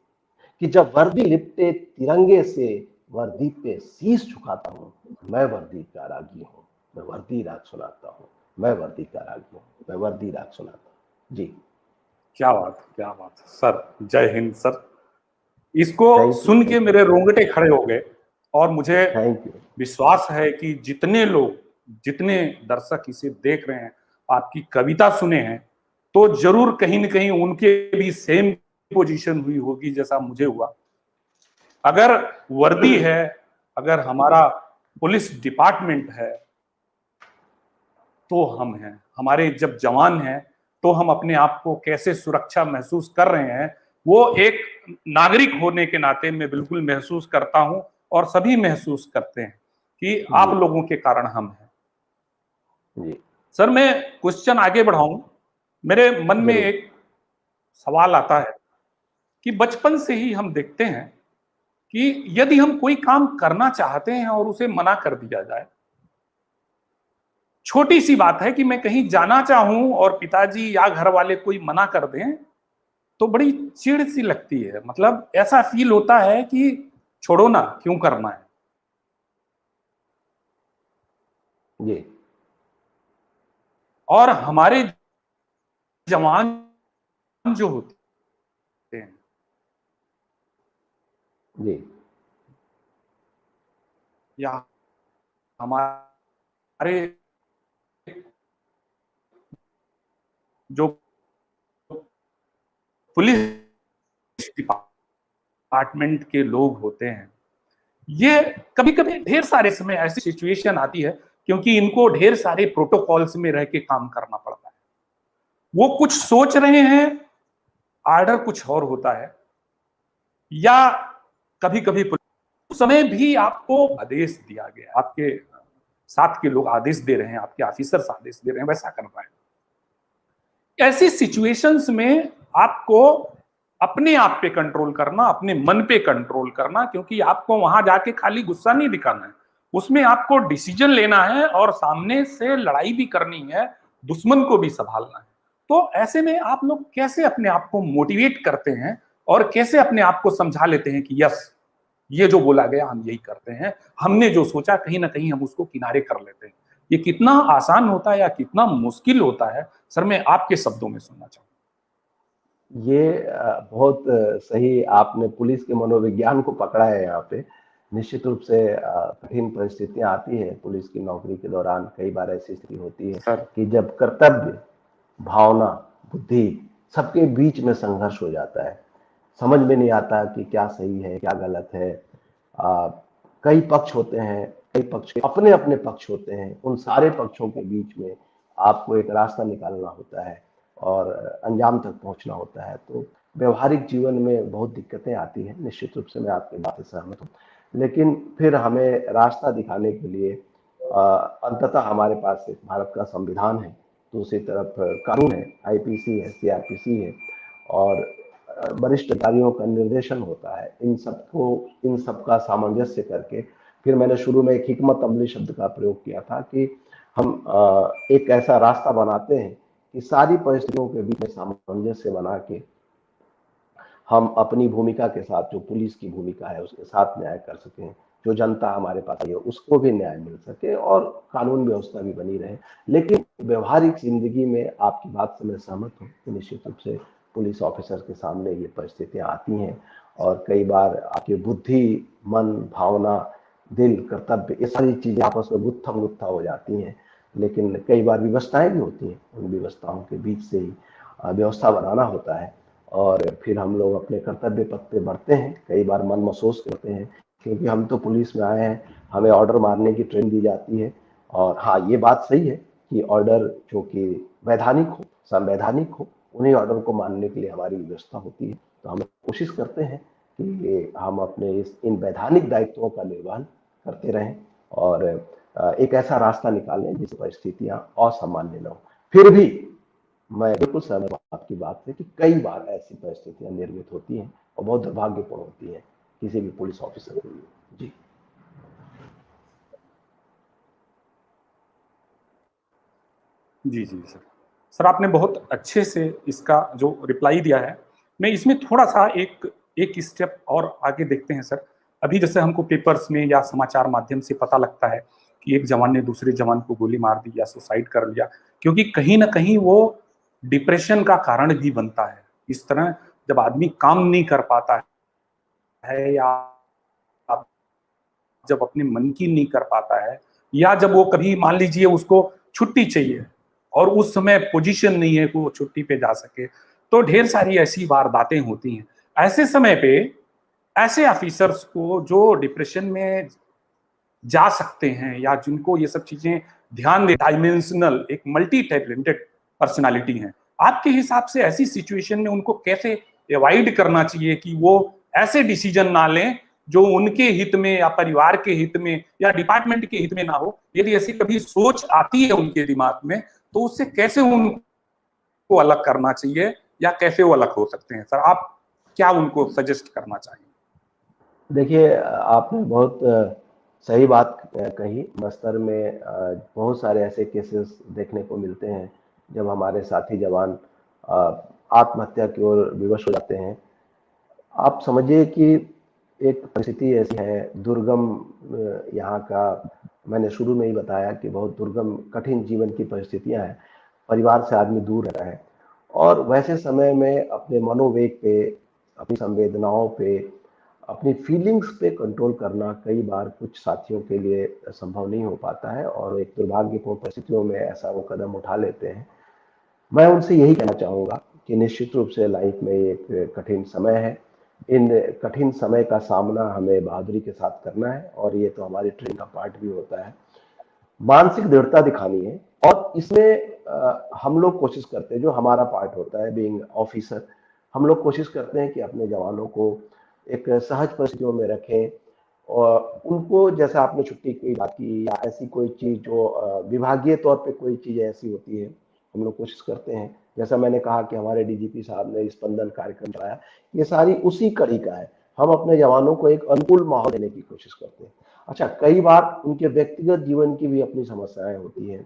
कि जब वर्दी लिपटे तिरंगे से, वर्दी पे शीश झुकाता हूँ, मैं वर्दी का रागी हूँ, मैं वर्दी राग सुनाता हूँ, मैं वर्दी का रागी हूँ, मैं वर्दी राग सुनाता हूँ। जी, क्या बात सर, जय हिंद सर। इसको सुन के मेरे रोंगटे खड़े हो गए और मुझे थैंक यू। विश्वास है कि जितने लोग, जितने दर्शक इसे देख रहे हैं, आपकी कविता सुने हैं, तो जरूर कहीं न कहीं उनके भी सेम पोजीशन हुई होगी जैसा मुझे हुआ। अगर वर्दी है, अगर हमारा पुलिस डिपार्टमेंट है, तो हम हैं। हमारे जब जवान हैं, तो हम अपने आप को कैसे सुरक्षा महसूस कर रहे हैं, वो एक नागरिक होने के नाते मैं बिल्कुल महसूस करता हूं, और सभी महसूस करते हैं कि आप लोगों के कारण हम हैं। जी, सर, मैं क्वेश्चन आगे बढ़ाऊं, मेरे मन में जरूर। एक सवाल आता है कि बचपन से ही हम देखते हैं कि यदि हम कोई काम करना चाहते हैं और उसे मना कर दिया जाए, छोटी सी बात है कि मैं कहीं जाना चाहूं और पिताजी या घर वाले कोई मना कर दें, तो बड़ी चिढ़ सी लगती है। मतलब ऐसा फील होता है कि छोड़ो ना, क्यों करना है। जी, और हमारे जवान जो होते हैं, जी, या हमारे जो पुलिस डिपार्टमेंट के लोग होते हैं, ये कभी कभी ढेर सारे समय ऐसी सिचुएशन आती है, क्योंकि इनको ढेर सारे प्रोटोकॉल्स में रह के काम करना पड़ता है। वो कुछ सोच रहे हैं, आर्डर कुछ और होता है, या कभी कभी उस समय भी आपको आदेश दिया गया, आपके साथ के लोग आदेश दे रहे हैं, आपके ऑफिसर्स आदेश दे रहे हैं, वैसा करना है। ऐसी सिचुएशंस में आपको अपने आप पे कंट्रोल करना, अपने मन पे कंट्रोल करना, क्योंकि आपको वहां जाके खाली गुस्सा नहीं दिखाना है, उसमें आपको डिसीजन लेना है और सामने से लड़ाई भी करनी है, दुश्मन को भी संभालना है। तो ऐसे में आप लोग कैसे अपने आप को मोटिवेट करते हैं और कैसे अपने आप को समझा लेते हैं कि यस, ये जो बोला गया हम यही करते हैं, हमने जो सोचा कहीं ना कहीं हम उसको किनारे कर लेते हैं। ये कितना आसान होता है या कितना मुश्किल होता है, सर मैं आपके शब्दों में सुनना चाहूंगा। ये बहुत सही आपने पुलिस के मनोविज्ञान को पकड़ा है यहाँ पे। निश्चित रूप से कठिन परिस्थितियां आती है पुलिस की नौकरी के दौरान। कई बार ऐसी स्थिति होती है सर, कि जब कर्तव्य, भावना, बुद्धि सबके बीच में संघर्ष हो जाता है, समझ में नहीं आता कि क्या सही है क्या गलत है। कई पक्ष होते हैं, कई पक्ष अपने अपने पक्ष होते हैं, उन सारे पक्षों के बीच में आपको एक रास्ता निकालना होता है और अंजाम तक पहुंचना होता है। तो व्यवहारिक जीवन में बहुत दिक्कतें आती हैं, निश्चित रूप से मैं आपकी बात से सहमत हूँ। लेकिन फिर हमें रास्ता दिखाने के लिए अंततः हमारे पास एक भारत का संविधान है, दूसरी तरफ कानून है, आईपीसी है, सीआरपीसी है, और वरिष्ठ अधिकारियों का निर्देशन होता है। इन सबका सामंजस्य करके फिर मैंने शुरू में एक हिकमत अमली शब्द का प्रयोग किया था कि हम एक ऐसा रास्ता बनाते हैं कि सारी परिस्थितियों के बीच में सामंजस्य बना के हम अपनी भूमिका के साथ, जो पुलिस की भूमिका है उसके साथ न्याय कर सकें, जो जनता हमारे पास आई है उसको भी न्याय मिल सके और कानून व्यवस्था भी बनी रहे। लेकिन व्यवहारिक जिंदगी में आपकी बात से मैं सहमत हूँ कि निश्चित रूप से पुलिस ऑफिसर के सामने ये परिस्थितियां आती हैं और कई बार आपकी बुद्धि, मन, भावना दिल, कर्तव्य, ये सारी चीजें आपस में गुत्थम गुत्था हो जाती हैं। लेकिन कई बार व्यवस्थाएं भी होती हैं, उन व्यवस्थाओं के बीच से ही व्यवस्था बनाना होता है और फिर हम लोग अपने कर्तव्य पथ पे बढ़ते हैं। कई बार मन महसूस करते हैं क्योंकि हम तो पुलिस में आए हैं, हमें ऑर्डर मारने की ट्रेनिंग दी जाती है। और हाँ, ये बात सही है कि ऑर्डर जो कि वैधानिक हो, संवैधानिक हो, उन्हीं ऑर्डर को मानने के लिए हमारी व्यवस्था होती है। तो हम कोशिश करते हैं कि हम अपने इन वैधानिक दायित्वों का निर्वहन करते रहें और एक ऐसा रास्ता निकालें जिस परिस्थितियां असामान्य न हो। फिर भी मैं बिल्कुल सहमत हूं आपकी बात से कि कई बार ऐसी परिस्थितियां निर्मित होती हैं और बहुत दुर्भाग्यपूर्ण होती हैं किसी भी पुलिस ऑफिसर के लिए। जी जी जी सर। सर आपने बहुत अच्छे से इसका जो रिप्लाई दिया है, मैं इसमें थोड़ा सा एक स्टेप और आगे देखते हैं सर। अभी जैसे हमको पेपर्स में या समाचार माध्यम से पता लगता है कि एक जवान ने दूसरे जवान को गोली मार दी या सुसाइड कर लिया, क्योंकि कहीं ना कहीं वो डिप्रेशन का कारण भी बनता है। इस तरह जब आदमी काम नहीं कर पाता है या जब अपने मन की नहीं कर पाता है, या जब वो कभी मान लीजिए उसको छुट्टी चाहिए और उस समय पोजीशन नहीं है कि वो छुट्टी पे जा सके, तो ढेर सारी ऐसी वारदातें होती हैं। ऐसे समय पे ऐसे ऑफिसर्स को जो डिप्रेशन में जा सकते हैं या जिनको ये सब चीजें ध्यान दे, डायमेंशनल एक मल्टी टैलेंटेड पर्सनालिटी हैं, आपके हिसाब से ऐसी सिचुएशन में उनको कैसे अवॉइड करना चाहिए कि वो ऐसे डिसीजन ना लें जो उनके हित में या परिवार के हित में या डिपार्टमेंट के हित में ना हो? यदि ऐसी कभी सोच आती है उनके दिमाग में, तो उससे कैसे उनको अलग करना चाहिए या कैसे वो अलग हो सकते हैं? सर आप क्या उनको सजेस्ट करना चाहेंगे? देखिए, आपने बहुत सही बात कही। बस्तर में बहुत सारे ऐसे केसेस देखने को मिलते हैं जब हमारे साथी जवान अ, आत्महत्या की ओर विवश हो जाते हैं। आप समझिए कि एक परिस्थिति ऐसी है, दुर्गम यहाँ का, मैंने शुरू में ही बताया कि बहुत दुर्गम कठिन जीवन की परिस्थितियां हैं, परिवार से आदमी दूर रहता है और वैसे समय में अपने मनोवेग पे, अपनी संवेदनाओं पे, अपनी फीलिंग्स पे कंट्रोल करना कई बार कुछ साथियों के लिए संभव नहीं हो पाता है और एक दुर्भाग्यपूर्ण परिस्थितियों में ऐसा वो कदम उठा लेते हैं। मैं उनसे यही कहना चाहूंगा कि निश्चित रूप से लाइफ में एक कठिन समय है। इन कठिन समय का सामना हमें बहादुरी के साथ करना है और ये तो हमारी ट्रेनिंग का पार्ट भी होता है। मानसिक दृढ़ता दिखानी है और इसमें हम लोग कोशिश करते हैं, जो हमारा पार्ट होता है बीइंग ऑफिसर, हम लोग कोशिश करते हैं कि अपने जवानों को एक सहज परिस्थितियों में रखें और उनको, जैसा आपने छुट्टी की बात की या ऐसी कोई चीज जो विभागीय तौर पे कोई चीज ऐसी होती है, हम लोग कोशिश करते हैं। जैसा मैंने कहा कि हमारे डीजीपी साहब ने स्पंदन कार्यक्रम चलाया, ये सारी उसी कड़ी का है। हम अपने जवानों को एक अनुकूल माहौल देने की कोशिश करते हैं। अच्छा, कई बार उनके व्यक्तिगत जीवन की भी अपनी समस्याएं होती हैं,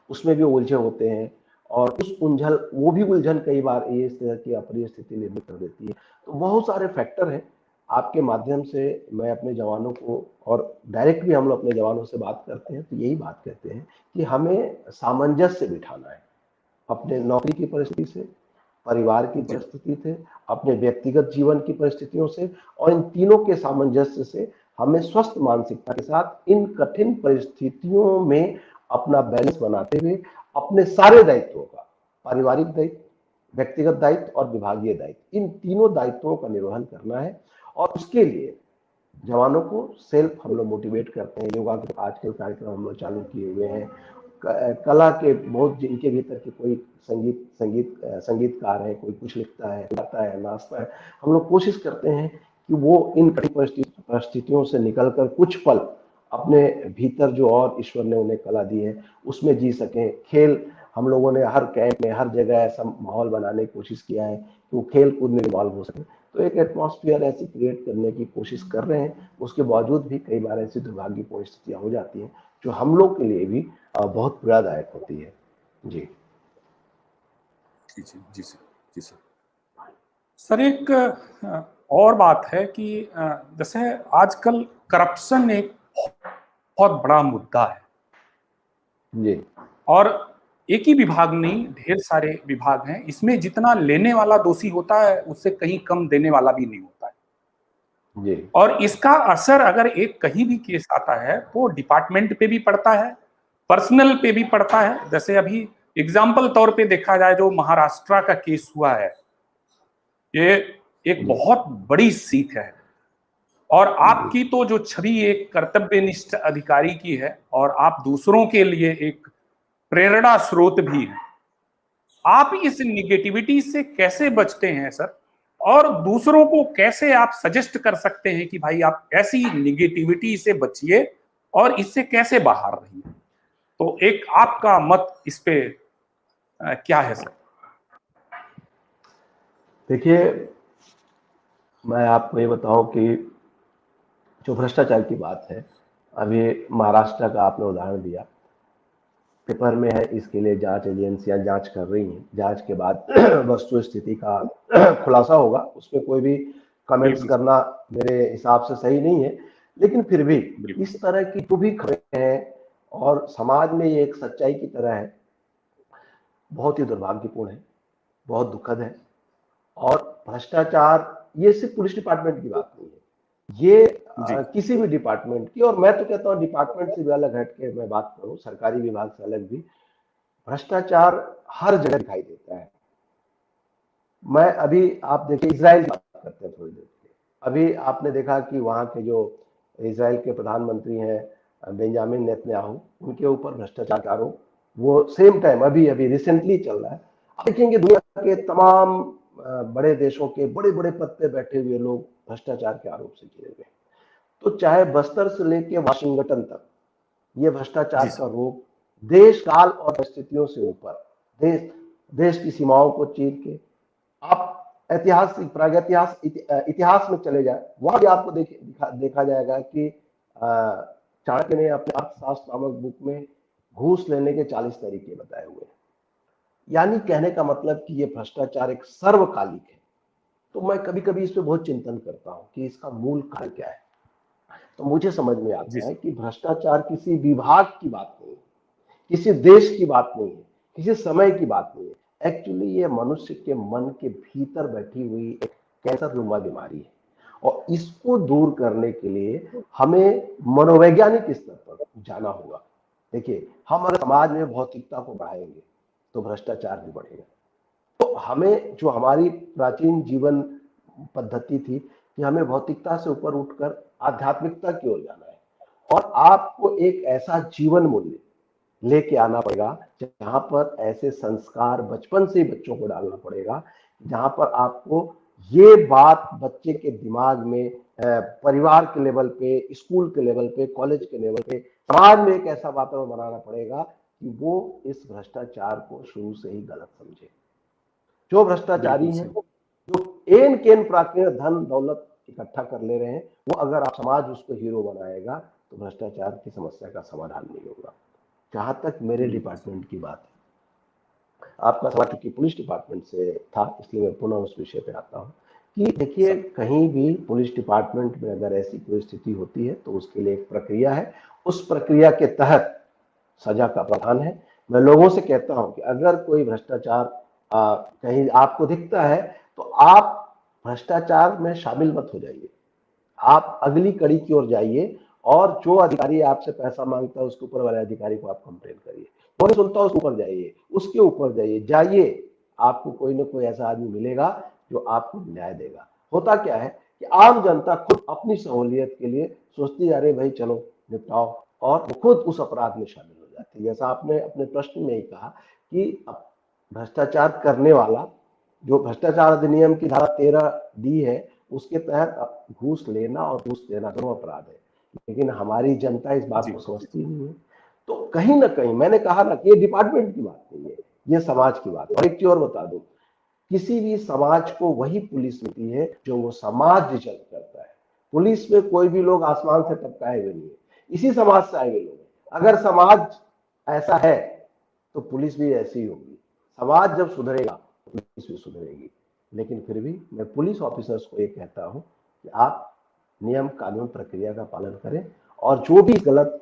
उसमें भी उलझे होते हैं और उस उलझन, वो भी उलझन कई बार ये इस तरह की अप्रिय स्थिति निर्मित कर देती है। तो बहुत सारे फैक्टर हैं। आपके माध्यम से मैं अपने जवानों को, और डायरेक्ट भी हम लोग अपने जवानों से बात करते हैं तो यही बात कहते हैं कि हमें सामंजस्य बिठाना है अपने नौकरी की परिस्थिति से, परिवार की जी परिस्थिति से, अपने व्यक्तिगत जीवन की परिस्थितियों से, और इन तीनों के सामंजस्य से हमें स्वस्थ मानसिकता के साथ इन कठिन परिस्थितियों में अपना बैलेंस बनाते हुए अपने सारे दायित्वों का, पारिवारिक दायित्व, व्यक्तिगत दायित्व और विभागीय दायित्व, इन तीनों दायित्वों का निर्वहन करना है। और उसके लिए जवानों को सेल्फ हम लोग मोटिवेट करते हैं। योगा के आजकल कार्यक्रम हम लोग चालू किए हुए हैं। कला के बहुत, जिनके भीतर के कोई संगीतकार है, कोई कुछ लिखता है, गाता है, नाचता है, हम लोग कोशिश करते हैं कि वो इन कठिन परिस्थितियों से निकलकर कुछ पल अपने भीतर जो और ईश्वर ने उन्हें कला दी है उसमें जी सकें। खेल, हम लोगों ने हर कैंप में, हर जगह ऐसा माहौल बनाने की कोशिश किया है कि वो खेल कूद में इन्वॉल्व हो सके। तो एक एटमॉस्फेयर ऐसी क्रिएट करने की कोशिश कर रहे हैं। उसके बावजूद भी कई बार ऐसी दुर्भाग्यपूर्ण स्थितियां हो जाती हैं जो हम लोग के लिए भी बहुत पीड़ादायक होती है। जी जी जी जी सर। जी सर। सर एक और बात है कि जैसे आजकल करप्शन एक बहुत बड़ा मुद्दा है जी और एक ही विभाग नहीं, ढेर सारे विभाग हैं। इसमें जितना लेने वाला दोषी होता है उससे कहीं कम देने वाला भी नहीं होता है। जी। और इसका असर अगर एक कहीं भी केस आता है तो डिपार्टमेंट पे भी पड़ता है, पर्सनल पे भी पड़ता है। जैसे अभी एग्जाम्पल तौर पे देखा जाए, जो महाराष्ट्र का केस हुआ है, ये एक जी। बहुत बड़ी सीख है। और आपकी तो जो छवि एक कर्तव्यनिष्ठ अधिकारी की है, और आप दूसरों के लिए एक प्रेरणा स्रोत भी हैं। आप इस निगेटिविटी से कैसे बचते हैं सर? और दूसरों को कैसे आप सजेस्ट कर सकते हैं कि भाई आप ऐसी निगेटिविटी से बचिए और इससे कैसे बाहर रहिए? तो एक आपका मत इस पे क्या है सर? देखिए, मैं आपको ये बताऊं कि जो भ्रष्टाचार की बात है, अभी महाराष्ट्र का आपने उदाहरण दिया, पेपर में है, इसके लिए जांच एजेंसियां जांच कर रही हैं। जांच के बाद वस्तु स्थिति का खुलासा होगा, उसमें कोई भी कमेंट्स बिल्कुल सर, करना मेरे हिसाब से सही नहीं है। लेकिन फिर भी बिल्कुल इस सर। तरह की जो भी खबरें हैं और समाज में ये एक सच्चाई की तरह है, बहुत ही दुर्भाग्यपूर्ण है, बहुत दुखद है। और भ्रष्टाचार ये सिर्फ पुलिस डिपार्टमेंट की बात नहीं है, ये जी, किसी भी डिपार्टमेंट की, और मैं तो कहता हूँ डिपार्टमेंट से भी अलग हट के मैं बात करूँ, सरकारी विभाग से अलग भी भ्रष्टाचार हर जगह दिखाई देता है। मैं अभी आप देखिए इजराइल की बात करते हैं थोड़ी देर के लिए। अभी आपने देखा कि वहां के जो इजराइल के प्रधानमंत्री हैं बेंजामिन नेतन्याहू, उनके ऊपर भ्रष्टाचार का आरोप वो सेम टाइम अभी अभी रिसेंटली चल रहा है। आप देखेंगे दुनिया के तमाम बड़े देशों के बड़े बड़े पद पे बैठे हुए लोग भ्रष्टाचार के आरोप से घिरे हुए हैं। तो चाहे बस्तर से लेके वाशिंगटन तक ये भ्रष्टाचार जी का सर। रोग देश काल और परिस्थितियों से ऊपर, देश देश की सीमाओं को चीर के, आप ऐतिहासिक प्रागैतिहास इतिहास में चले जाए, वहां भी आपको देखा जाएगा कि चाणक्य ने अपने अर्थशास्त्र नामक बुक में घूस लेने के 40 तरीके बताए हुए हैं। यानी कहने का मतलब कि ये भ्रष्टाचार एक सर्वकालिक है। तो मैं कभी कभी इस पे बहुत चिंतन करता हूं कि इसका मूल कारण क्या है। तो मुझे समझ में जी आता है सर। कि भ्रष्टाचार किसी विभाग की बात नहीं है, किसी देश की बात नहीं है, किसी समय की बात नहीं है। एक्चुअली ये मनुष्य के मन के भीतर बैठी हुई एक कैंसर नुमा बीमारी है, और इसको दूर करने के लिए हमें मनोवैज्ञानिक स्तर पर जाना होगा। देखिए, हम अगर समाज में भौतिकता को बढ़ाएंगे तो भ्रष्टाचार भी बढ़ेगा। तो हमें जो हमारी प्राचीन जीवन पद्धति थी कि हमें भौतिकता से ऊपर उठकर आध्यात्मिकता की ओर जाना है, और आपको एक ऐसा जीवन मूल्य लेके आना पड़ेगा जहां पर ऐसे संस्कार बचपन से ही बच्चों को डालना पड़ेगा, जहां पर आपको ये बात बच्चे के दिमाग में परिवार के लेवल पे, स्कूल के लेवल पे, कॉलेज के लेवल पे, समाज में एक ऐसा वातावरण बनाना पड़ेगा कि वो इस भ्रष्टाचार को शुरू से ही गलत समझे। जो भ्रष्टाचारी बिल्कुल हैं, सही। जो एन केन प्राकृत धन दौलत इकट्ठा कर ले रहे हैं, वो अगर आप समाज उसको हीरो बनाएगा तो भ्रष्टाचार की समस्या का समाधान नहीं होगा। जहां तक मेरे बिल्कुल सही। डिपार्टमेंट की बात है, आपका सवाल चूंकि पुलिस डिपार्टमेंट से था इसलिए मैं पुनः उस विषय पे आता हूँ कि देखिए, सर। कहीं भी पुलिस डिपार्टमेंट में अगर ऐसी कोई स्थिति होती है तो उसके लिए एक प्रक्रिया है। उस प्रक्रिया के तहत सजा का प्रावधान है। मैं लोगों से कहता हूं कि अगर कोई भ्रष्टाचार कहीं आपको दिखता है तो आप भ्रष्टाचार में शामिल मत हो जाइए, आप अगली कड़ी की ओर जाइए, और जो अधिकारी आपसे पैसा मांगता है उसके ऊपर वाले अधिकारी को आप कंप्लेन करिए। वो नहीं सुनता उसके ऊपर जाइए, उसके ऊपर जाइए, आपको कोई ना कोई ऐसा आदमी मिलेगा जो आपको न्याय देगा। होता क्या है कि आम जनता खुद अपनी सहूलियत के लिए सोचती है, अरे भाई चलो निपटाओ, और वो खुद उस अपराध में शामिल हो जाती है। जैसा आपने अपने प्रश्न में ही कहा कि भ्रष्टाचार करने वाला, जो भ्रष्टाचार अधिनियम की धारा 13 डी है, उसके तहत घूस लेना और घूस देना दोनों अपराध है। लेकिन हमारी जनता इस बात जी। को समझती नहीं है। तो कहीं ना कहीं मैंने कहा ना कि ये डिपार्टमेंट की बात नहीं है, ये समाज की बात है। और एक चीज और बता दूं, किसी भी समाज को वही पुलिस मिलती है जो वो समाज जज करता है। पुलिस में कोई भी लोग आसमान से टपकाए हुए नहीं है, इसी समाज से आए हुए लोग हैं। अगर समाज ऐसा है तो पुलिस भी ऐसी ही होगी। समाज जब सुधरेगा तो पुलिस भी सुधरेगी। लेकिन फिर भी मैं पुलिस ऑफिसर्स को ये कहता हूं कि आप नियम कानून प्रक्रिया का पालन करें, और जो भी गलत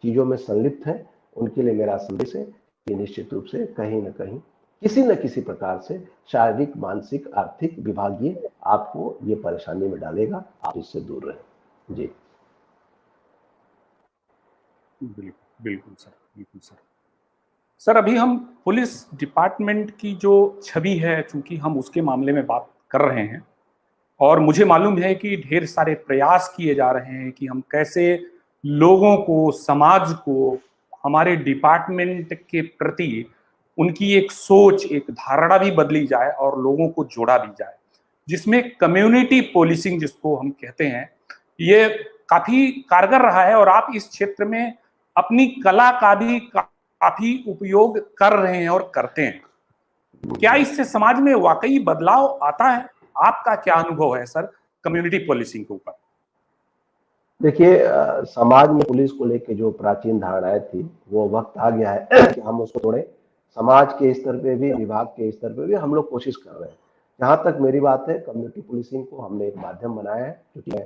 चीजों में संलिप्त है उनके लिए मेरा संदेश है कि निश्चित रूप से कहीं ना कहीं किसी न किसी प्रकार से शारीरिक, मानसिक, आर्थिक, विभागीय आपको ये परेशानी में डालेगा। आप इससे दूर रहें। जी। बिल्कुल, बिल्कुल सर, बिल्कुल सर। सर अभी हम पुलिस डिपार्टमेंट की जो छवि है, चूंकि हम उसके मामले में बात कर रहे हैं, और मुझे मालूम है कि ढेर सारे प्रयास किए जा रहे हैं कि हम कैसे लोगों को, समाज को हमारे डिपार्टमेंट के प्रति उनकी एक सोच, एक धारणा भी बदली जाए और लोगों को जोड़ा भी जाए, जिसमें कम्युनिटी पोलिसिंग जिसको हम कहते हैं, ये काफी कारगर रहा है। और आप इस क्षेत्र में अपनी कला का भी काफी उपयोग कर रहे हैं और करते हैं। क्या इससे समाज में वाकई बदलाव आता है? आपका क्या अनुभव है सर कम्युनिटी पोलिसिंग के ऊपर? देखिए, समाज में पुलिस को लेके जो प्राचीन धारणाएं थी, वो वक्त आ गया है कि हम उसको तोड़े। समाज के स्तर पे भी, विभाग के स्तर पे भी हम लोग कोशिश कर रहे हैं। जहां तक मेरी बात है, कम्युनिटी पुलिसिंग को हमने एक माध्यम बनाया है, क्योंकि मैं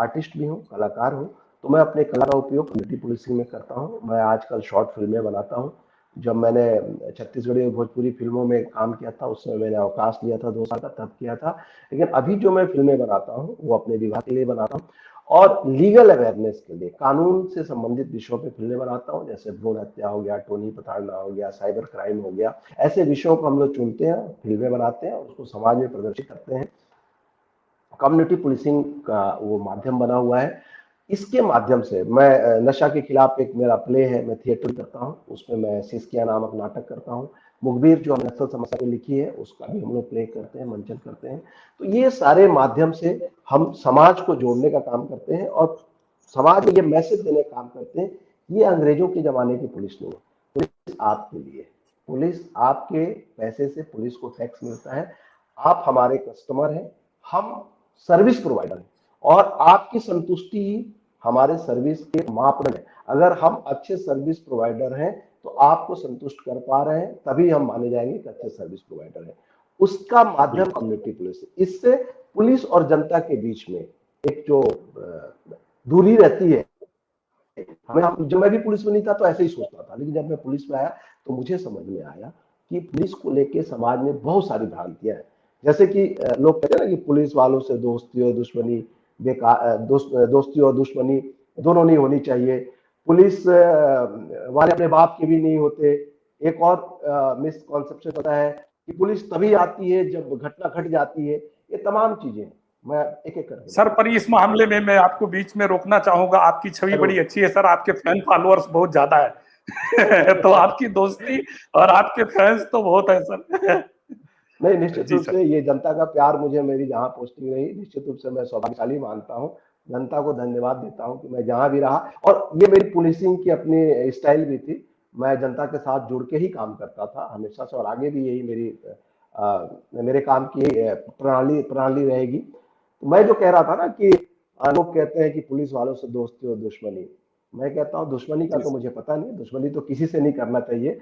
आर्टिस्ट भी हूँ, कलाकार हूँ, तो मैं अपने कला का उपयोग कम्युनिटी पुलिसिंग में करता हूँ। मैं आजकल शॉर्ट फिल्में बनाता हूँ। जब मैंने छत्तीसगढ़ी और भोजपुरी फिल्मों में काम किया था, उस समय मैंने अवकाश लिया था 2 साल का, तब किया था। लेकिन अभी जो मैं फिल्में बनाता हूँ, वो अपने विभाग के लिए बनाता हूँ और लीगल अवेयरनेस के लिए, कानून से संबंधित विषयों पे फिल्में बनाता हूँ। जैसे भ्रूण हत्या हो गया, टोनी प्रताड़ना हो गया, साइबर क्राइम हो गया, ऐसे विषयों को हम लोग चुनते हैं, फिल्में बनाते हैं और उसको समाज में प्रदर्शित करते हैं। कम्युनिटी पुलिसिंग का वो माध्यम बना हुआ है। इसके माध्यम से मैं नशा के खिलाफ एक मेरा प्ले है, मैं थिएटर करता हूँ, उसमें मैं सिसकिया नामक नाटक करता हूँ। मुखबिर जो हमने नक्सल समस्या पे लिखी है, उसका भी हम लोग प्ले करते हैं, मंचन करते हैं। तो ये सारे माध्यम से हम समाज को जोड़ने का काम करते हैं और समाज में ये मैसेज देने का काम करते हैं। ये अंग्रेजों के जमाने की पुलिस नहीं है, पुलिस आपके लिए, पुलिस आपके पैसे से पुलिस को टैक्स मिलता है, आप हमारे कस्टमर हैं, हम सर्विस प्रोवाइडर है और आपकी संतुष्टि ही हमारे सर्विस के मापदंड है। अगर हम अच्छे सर्विस प्रोवाइडर हैं तो आपको संतुष्ट कर पा रहे हैं, तभी हम माने जाएंगे कि अच्छे सर्विस प्रोवाइडर हैं। उसका माध्यम कम्युनिटी पुलिस है। इससे पुलिस और जनता के बीच में एक जो दूरी रहती है, हमें, जब मैं भी पुलिस में नहीं था तो ऐसे ही सोचता था, लेकिन जब मैं पुलिस में आया तो मुझे समझ में आया कि पुलिस को लेके समाज में बहुत सारी भ्रांतियां हैं। जैसे कि लोग कहते हैं ना कि पुलिस वालों से दोस्ती और दुश्मनी बेकार, दोस्ती और दुश्मनी दोनों नहीं होनी चाहिए, पुलिस वाले अपने बाप के भी नहीं होते। एक और मिसकॉन्सेप्शन होता है कि पुलिस तभी आती है जब घटना घट जाती है। ये तमाम चीजें मैं एक एक करके सर पर इस मामले में मैं आपको बीच में रोकना चाहूंगा। आपकी छवि बड़ी अच्छी है सर, आपके फैन फॉलोअर्स बहुत ज्यादा है तो आपकी दोस्ती और आपके फैंस तो बहुत है सर। नहीं, निश्चित जी रूप सर। से ये जनता का प्यार मुझे मेरी जहां पोस्टिंग रही, निश्चित रूप से मैं सौभाग्यशाली मानता हूं। जनता को धन्यवाद देता हूं कि मैं जहां भी रहा, और ये मेरी पुलिसिंग की अपनी स्टाइल भी थी। मैं जनता के साथ जुड़ के ही काम करता था हमेशा से, और आगे भी यही मेरे काम की प्रणाली प्रणाली रहेगी। तो मैं जो कह रहा था ना कि लोग कहते हैं कि पुलिस वालों से दोस्ती और दुश्मनी, मैं कहता हूं दुश्मनी का तो मुझे पता नहीं, दुश्मनी तो किसी से नहीं करना चाहिए।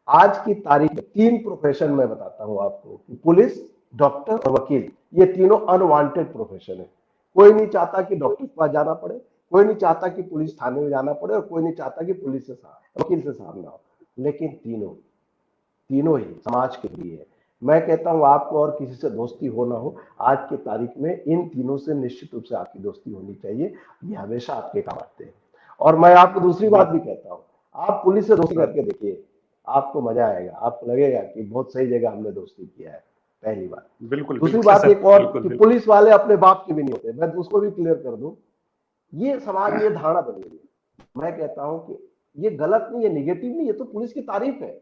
आज की तारीख में 3 प्रोफेशन में बताता हूं आपको कि पुलिस, डॉक्टर और वकील, ये तीनों अनवांटेड प्रोफेशन है। कोई नहीं चाहता कि डॉक्टर के पास जाना पड़े, कोई नहीं चाहता कि पुलिस थाने में जाना पड़े, और कोई नहीं चाहता कि पुलिस से वकील से सामना हो। लेकिन तीनों तीनों ही समाज के लिए है। मैं कहता हूं आपको और किसी से दोस्ती हो ना हो, आज की तारीख में इन तीनों से निश्चित रूप से आपकी दोस्ती होनी चाहिए। ये हमेशा आपके काम आते हैं। और मैं आपको दूसरी बात भी कहता हूं, आप पुलिस से दोस्ती करके देखिए, आपको मजा आएगा, आपको लगेगा कि बहुत सही जगह हमने दोस्ती किया है। पहली बात। बिल्कुल दूसरी बिल्कुल बात सर, एक और बिल्कुल कि बिल्कुल। पुलिस वाले अपने बाप के भी नहीं होते, मैं उसको भी क्लियर कर दूं। ये समाज में ये धारणा बन गई है। मैं कहता हूं कि ये गलत नहीं है, निगेटिव नहीं, ये तो पुलिस की तारीफ है।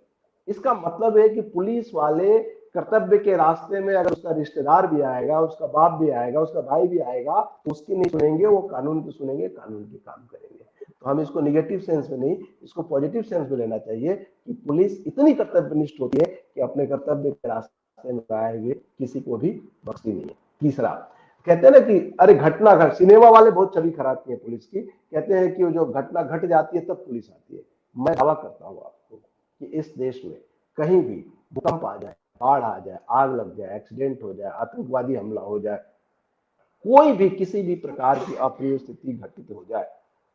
इसका मतलब है कि पुलिस वाले कर्तव्य के रास्ते में अगर उसका रिश्तेदार भी आएगा, उसका बाप भी आएगा, उसका भाई भी आएगा, तो उसकी नहीं सुनेंगे, वो कानून की सुनेंगे, कानून के काम करेंगे। तो हम इसको निगेटिव सेंस में नहीं, इसको पॉजिटिव सेंस में लेना चाहिए कि पुलिस इतनी कर्तव्यनिष्ठ होती है कि अपने कर्तव्य के रास्ते में आए हुए किसी को भी बख्शती नहीं है। तीसरा, कहते हैं ना कि अरे घटना घट, सिनेमा वाले बहुत छवि खराब की है पुलिस की, कहते हैं कि जो घटना घट जाती है तब पुलिस आती है। मैं दावा करता हूं आपको कि इस देश में कहीं भी भूकंप आ जाए, बाढ़ आ जाए, आग लग जाए, एक्सीडेंट हो जाए, आतंकवादी हमला हो जाए, कोई भी किसी भी प्रकार की अप्रिय स्थिति घटित हो जाए,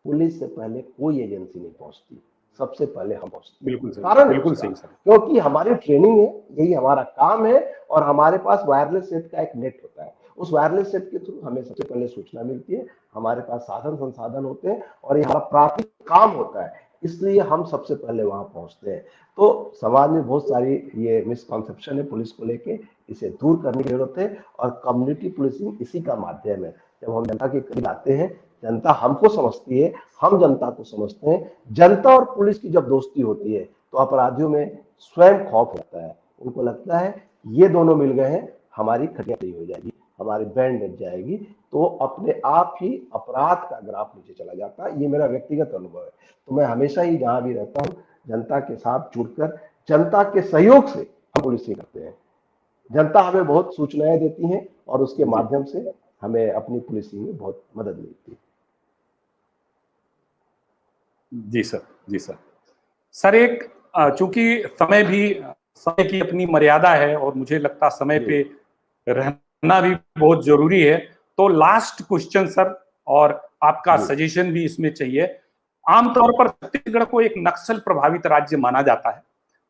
पुलिस से पहले कोई एजेंसी नहीं पहुंचती, सबसे पहले हम पहुंचते हैं। बिल्कुल सही, कारण बिल्कुल उसका, सही सर। क्योंकि हमारी ट्रेनिंग है, यही हमारा काम है, और हमारे पास वायरलेस सेट का एक नेट होता है। उस वायरलेस सेट के थ्रू हमें सबसे पहले सूचना मिलती है, हमारे पास साधन संसाधन होते हैं, और ये हमारा प्राथमिक काम होता है, इसलिए हम सबसे पहले वहां पहुंचते हैं। तो समाज में बहुत सारी ये मिसकॉन्सेप्शन है पुलिस को लेके, इसे दूर करने की जरूरत है, और कम्युनिटी पुलिसिंग इसी का माध्यम है। जब हम जनता के करीब आते हैं, जनता हमको समझती है, हम जनता को समझते हैं, जनता और पुलिस की जब दोस्ती होती है तो अपराधियों में स्वयं खौफ होता है। उनको लगता है ये दोनों मिल गए हैं, हमारी खटिया तय हो जाएगी, हमारी बैंड बज जाएगी, तो अपने आप ही अपराध का ग्राफ नीचे चला जाता है। ये मेरा व्यक्तिगत अनुभव है। तो मैं हमेशा ही जहां भी रहता हूँ, जनता के साथ जुड़कर, जनता के सहयोग से हम पुलिसिंग करते हैं। जनता हमें बहुत सूचनाएं देती है, और उसके माध्यम से हमें अपनी पुलिसिंग में बहुत मदद मिलती है। जी सर, जी सर। सर एक चूंकि समय की अपनी मर्यादा है, और मुझे लगता समय पे रहना भी बहुत जरूरी है, तो लास्ट क्वेश्चन सर, और आपका सजेशन भी इसमें चाहिए। आमतौर पर छत्तीसगढ़ को एक नक्सल प्रभावित राज्य माना जाता है,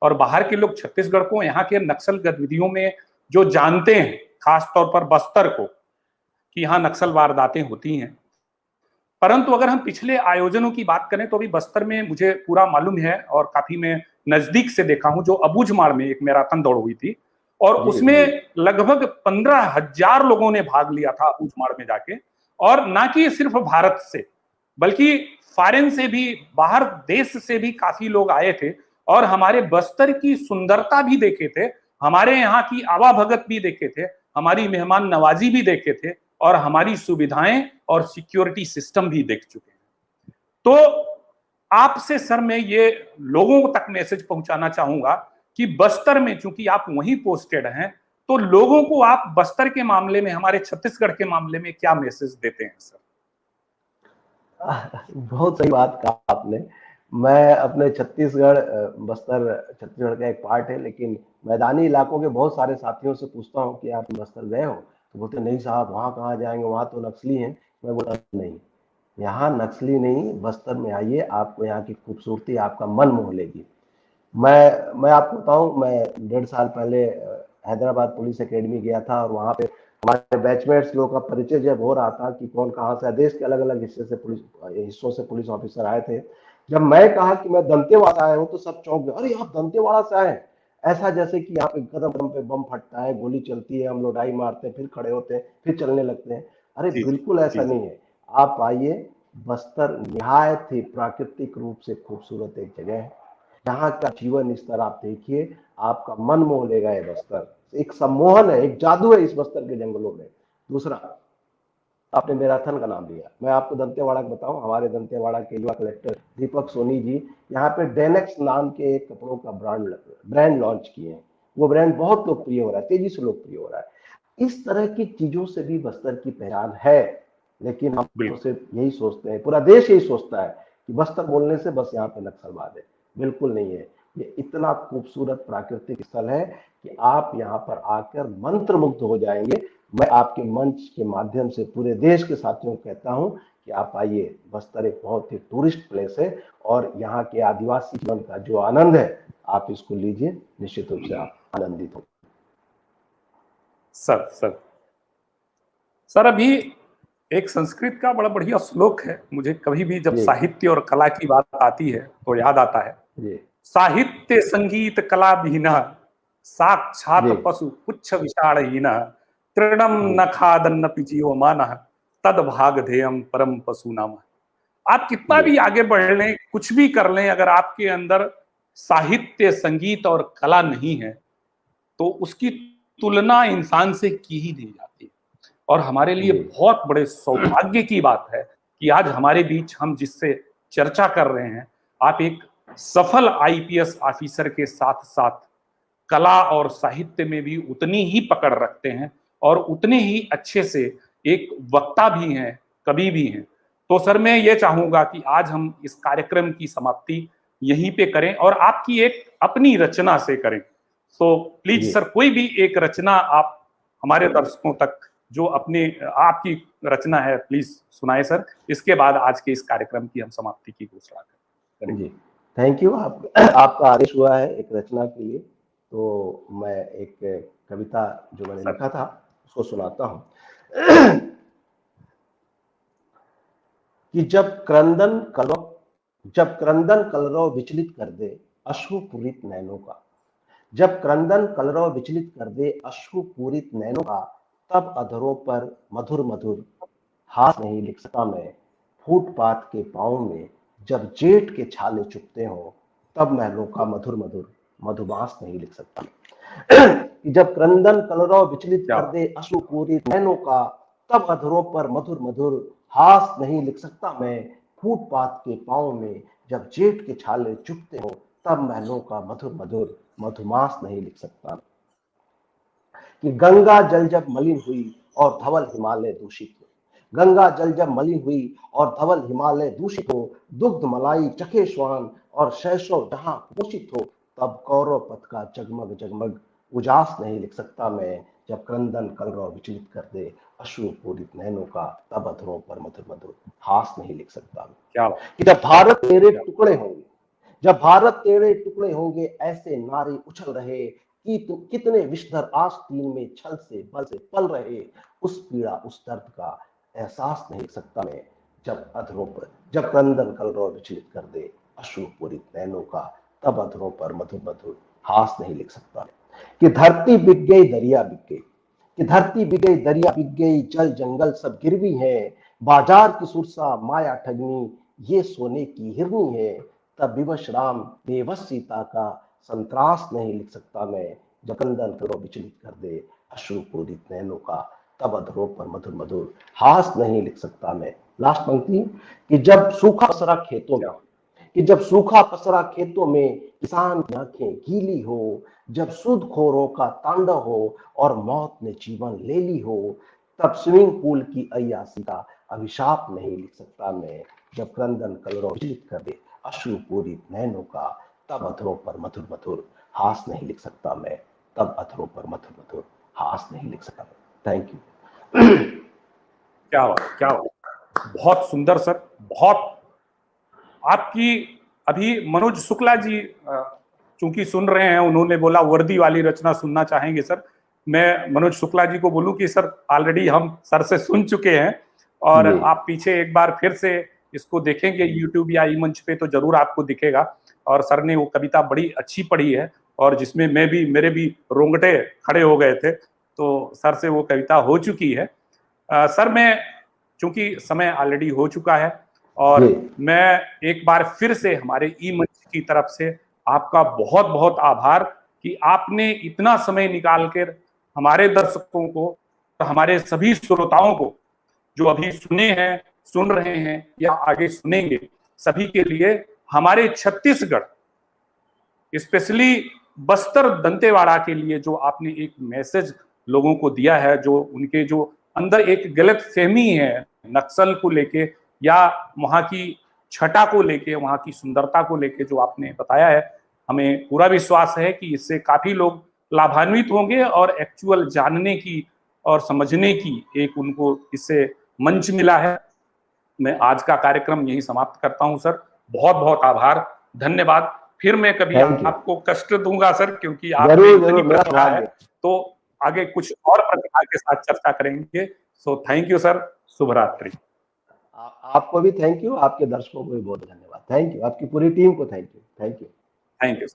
और बाहर के लोग छत्तीसगढ़ को यहाँ के नक्सल गतिविधियों में जो जानते हैं, खासतौर पर बस्तर को, कि यहाँ नक्सल वारदातें होती हैं। परंतु अगर हम पिछले आयोजनों की बात करें तो अभी बस्तर में मुझे पूरा मालूम है, और काफी मैं नजदीक से देखा हूं, जो अबूझमाड़ में एक मैराथन दौड़ हुई थी, और उसमें लगभग 15,000 लोगों ने भाग लिया था अबूझमाड़ में जाके। और ना कि सिर्फ भारत से, बल्कि फॉरेन से भी, बाहर देश से भी काफी लोग आए थे, और हमारे बस्तर की सुंदरता भी देखे थे, हमारे यहाँ की आवाभगत भी देखे थे, हमारी मेहमान नवाजी भी देखे थे, और हमारी सुविधाएं और सिक्योरिटी सिस्टम भी देख चुके हैं। तो आपसे सर मैं ये लोगों तक मैसेज पहुंचाना चाहूंगा कि बस्तर में, चूंकि आप वहीं पोस्टेड हैं, तो लोगों को आप बस्तर के मामले में, हमारे छत्तीसगढ़ के मामले में क्या मैसेज देते हैं सर? बहुत सही बात कहा आपने। मैं अपने छत्तीसगढ़, बस्तर छत्तीसगढ़ का एक पार्ट है, लेकिन मैदानी इलाकों के बहुत सारे साथियों से पूछता हूँ कि आप बस्तर गए हो, तो बोलते नहीं साहब, वहाँ कहाँ जाएंगे, वहाँ तो नक्सली हैं। मैं बोला नहीं, यहाँ नक्सली नहीं, बस्तर में आइए, आपको यहाँ की खूबसूरती आपका मन मोह लेगी। मैं आपको बताऊं, मैं 1.5 साल पहले हैदराबाद पुलिस एकेडमी गया था, और वहाँ पे हमारे बैचमेट्स लोगों का परिचय जब हो रहा था कि कौन कहाँ से, देश के अलग अलग हिस्सों से पुलिस ऑफिसर आए थे। जब मैं कहा कि मैं दंतेवाड़ा आया हूँ, तो सब चौंक गए, अरे आप दंतेवाड़ा से आए, ऐसा जैसे कि यहाँ पे कदम कदम पे बम फटता है, गोली चलती है, हम लड़ाई मारते हैं, फिर खड़े होते हैं, फिर चलने लगते हैं। अरे बिल्कुल ऐसा नहीं है, आप आइए। बस्तर निहायत ही प्राकृतिक रूप से खूबसूरत एक जगह है। यहाँ का जीवन स्तर आप देखिए, आपका मन मोह लेगा। ये बस्तर एक सम्मोहन है, एक जादू है इस बस्तर के जंगलों में। दूसरा, आपने मैराथन का नाम लिया, मैं आपको दंतेवाड़ा का बताऊं, हमारे दंतेवाड़ा के युवा कलेक्टर दीपक सोनी जी यहाँ पे डेनेक्स नाम के एक कपड़ों का ब्रांड लॉन्च किए हैं। वो ब्रांड बहुत लोकप्रिय हो रहा है, तेजी से लोकप्रिय हो रहा है। इस तरह की चीजों से भी बस्तर की पहचान है, लेकिन हम तो सिर्फ यही सोचते हैं, पूरा देश यही सोचता है कि बस्तर बोलने से बस यहाँ पे नक्सलवाद है। बिल्कुल नहीं है। ये इतना खूबसूरत प्राकृतिक स्थल है कि आप यहाँ पर आकर मंत्रमुग्ध हो जाएंगे। मैं आपके मंच के माध्यम से पूरे देश के साथियों को कहता हूं कि आप आइए। बस्तर एक बहुत ही टूरिस्ट प्लेस है, और यहाँ के आदिवासी जीवन का जो आनंद है, आप इसको लीजिए, निश्चित रूप से आप आनंदित हो। सर अभी एक संस्कृत का बड़ा बढ़िया श्लोक है, मुझे कभी भी जब साहित्य और कला की बात आती है तो याद आता है। साहित्य संगीत कला विहीनः साक्षात पशु पुच्छ विषाणहीनः तृणम न खादन्न पिजीयो मानः तद भाग धेयम परम पशु नाम। आप कितना भी आगे बढ़ लें, कुछ भी कर लें, अगर आपके अंदर साहित्य, संगीत और कला नहीं है तो उसकी तुलना इंसान से की ही नहीं जाती। और हमारे लिए बहुत बड़े सौभाग्य की बात है कि आज हमारे बीच हम जिससे चर्चा कर रहे हैं, आप एक सफल आईपीएस ऑफिसर के साथ साथ कला और साहित्य में भी उतनी ही पकड़ रखते हैं, और उतने ही अच्छे से एक वक्ता भी हैं, कवि भी हैं। तो सर मैं ये चाहूंगा कि आज हम इस कार्यक्रम की समाप्ति यहीं पे करें, और आपकी एक अपनी रचना से करें। तो प्लीज सर कोई भी एक रचना आप हमारे दर्शकों तक, जो अपने आपकी रचना है, प्लीज सुनाए सर। इसके बाद आज के इस कार्यक्रम की हम समाप्ति की घोषणा करें। जी, थैंक यू। आपका आदेश हुआ है एक रचना के लिए, तो मैं एक कविता जो मैंने लिखा था उसको सुनाता हूँ। कि जब क्रंदन कलरव विचलित कर दे अश्रुपूरित नैनों का, जब क्रंदन कलरव विचलित कर दे अश्रुपूरित नैनों का, तब अधरों पर मधुर मधुर हाथ नहीं लिख सकता मैं। फुटपाथ के पांव में जब जेठ के छाले चुभते हो, तब महलों का मधुर मधुर मधुमास नहीं लिख सकता। कि जब क्रंदन कलरव विचलित कर दे अश्रुपूरित नैनों का, तब अधरों पर मधुर मधुर हास नहीं लिख सकता मैं। फुटपाथ के पांव में जब जेठ के छाले चुभते हो, तब महलों का मधुर मधुर मधुमास नहीं लिख सकता। कि गंगा जल जब मलिन हुई और धवल हिमालय दूषित हो, गंगा जल जब मलिन हुई और धवल हिमालय दूषित हो, दुग्ध मलाई चखे श्वान और शैशव जहां पोषित हो, तब कौरव पथ का जगमग जगमग उजास नहीं लिख सकता मैं। जब क्रंदन कलरव विचलित कर दे अश्रुपूरित नैनों का, तब अधरों पर मधुर मधुर हास नहीं लिख सकता मैं। कि जब भारत तेरे टुकड़े होंगे, जब भारत तेरे टुकड़े होंगे, ऐसे नारे उछल रहे कि कितने विषधर आस्तीन में छल से बल से पल रहे, उस पीड़ा उस दर्द का एहसास नहीं सकता मैं। जब अधरों पर जब क्रंदन कलरव विचलित कर दे अश्रुपूरित नैनों का, तब अधरों पर मधुर मधुर हास नहीं लिख सकता मैं। कि धरती बिक गई दरिया बिक गई, कि धरती बिक गई दरिया बिक गई, जल जंगल सब गिरवी है, बाजार की सुरसा माया ठगनी ये सोने की हिरनी है। तब विवश राम बेवश सीता का संत्रास नहीं लिख सकता मैं। जब क्रंदन कलरव विचलित कर दे अश्रुपूरित नैनों का, तब अधरों पर मधुर मधुर हास नहीं लिख सकता मैं। लास्ट पंक्ति। कि जब सूखा पसरा खेतों में, कि जब सूखा पसरा खेतों में किसान की आंखें गीली हो, जब सूदखोरों का तांडव हो और मौत ने जीवन ले ली हो, तब स्विमिंग पूल की अय्यासी का अभिशाप नहीं लिख सकता मैं। जब क्रंदन कलरव विचलित कर दे अश्रुपूरित नैनों का, तब अधरों पर मधुर मधुर हास नहीं लिख सकता मैं। तब अधरों पर मधुर मधुर हास नहीं लिख सकता मैं। Thank you. क्या बात, क्या बात, बहुत सुंदर सर, बहुत। आपकी अभी मनोज शुक्ला जी चूंकि सुन रहे हैं, उन्होंने बोला वर्दी वाली रचना सुनना चाहेंगे सर। मैं मनोज शुक्ला जी को बोलूं कि सर ऑलरेडी हम सर से सुन चुके हैं, और आप पीछे एक बार फिर से इसको देखेंगे यूट्यूब या ई मंच पे तो जरूर आपको दिखेगा। और सर ने वो कविता बड़ी अच्छी पढ़ी है, और जिसमें मेरे भी रोंगटे खड़े हो गए थे। तो सर से वो कविता हो चुकी है। सर मैं, चूंकि समय ऑलरेडी हो चुका है, और मैं एक बार फिर से हमारे ई मंच की तरफ से आपका बहुत बहुत आभार कि आपने इतना समय निकाल कर हमारे दर्शकों को, हमारे सभी श्रोताओं को, जो अभी सुने हैं, सुन रहे हैं या आगे सुनेंगे, सभी के लिए हमारे छत्तीसगढ़, स्पेशली बस्तर दंतेवाड़ा के लिए जो आपने एक मैसेज लोगों को दिया है, जो उनके जो अंदर एक गलत फहमी है नक्सल को लेके या वहां की छटा को लेके, वहां की सुंदरता को लेके जो आपने बताया है, हमें पूरा विश्वास है कि इससे काफी लोग लाभान्वित होंगे और एक्चुअल जानने की और समझने की एक उनको इससे मंच मिला है। मैं आज का कार्यक्रम यही समाप्त करता हूं सर। बहुत बहुत आभार, धन्यवाद। फिर मैं कभी आपको कष्ट दूंगा सर, क्योंकि आपने इतनी प्रतिभा है, तो आगे कुछ और प्रतिभा के साथ चर्चा करेंगे। सो थैंक यू सर, शुभ रात्रि। आपको भी थैंक यू, आपके दर्शकों को भी बहुत धन्यवाद। थैंक यू, आपकी पूरी टीम को thank you. Thank you. Thank you.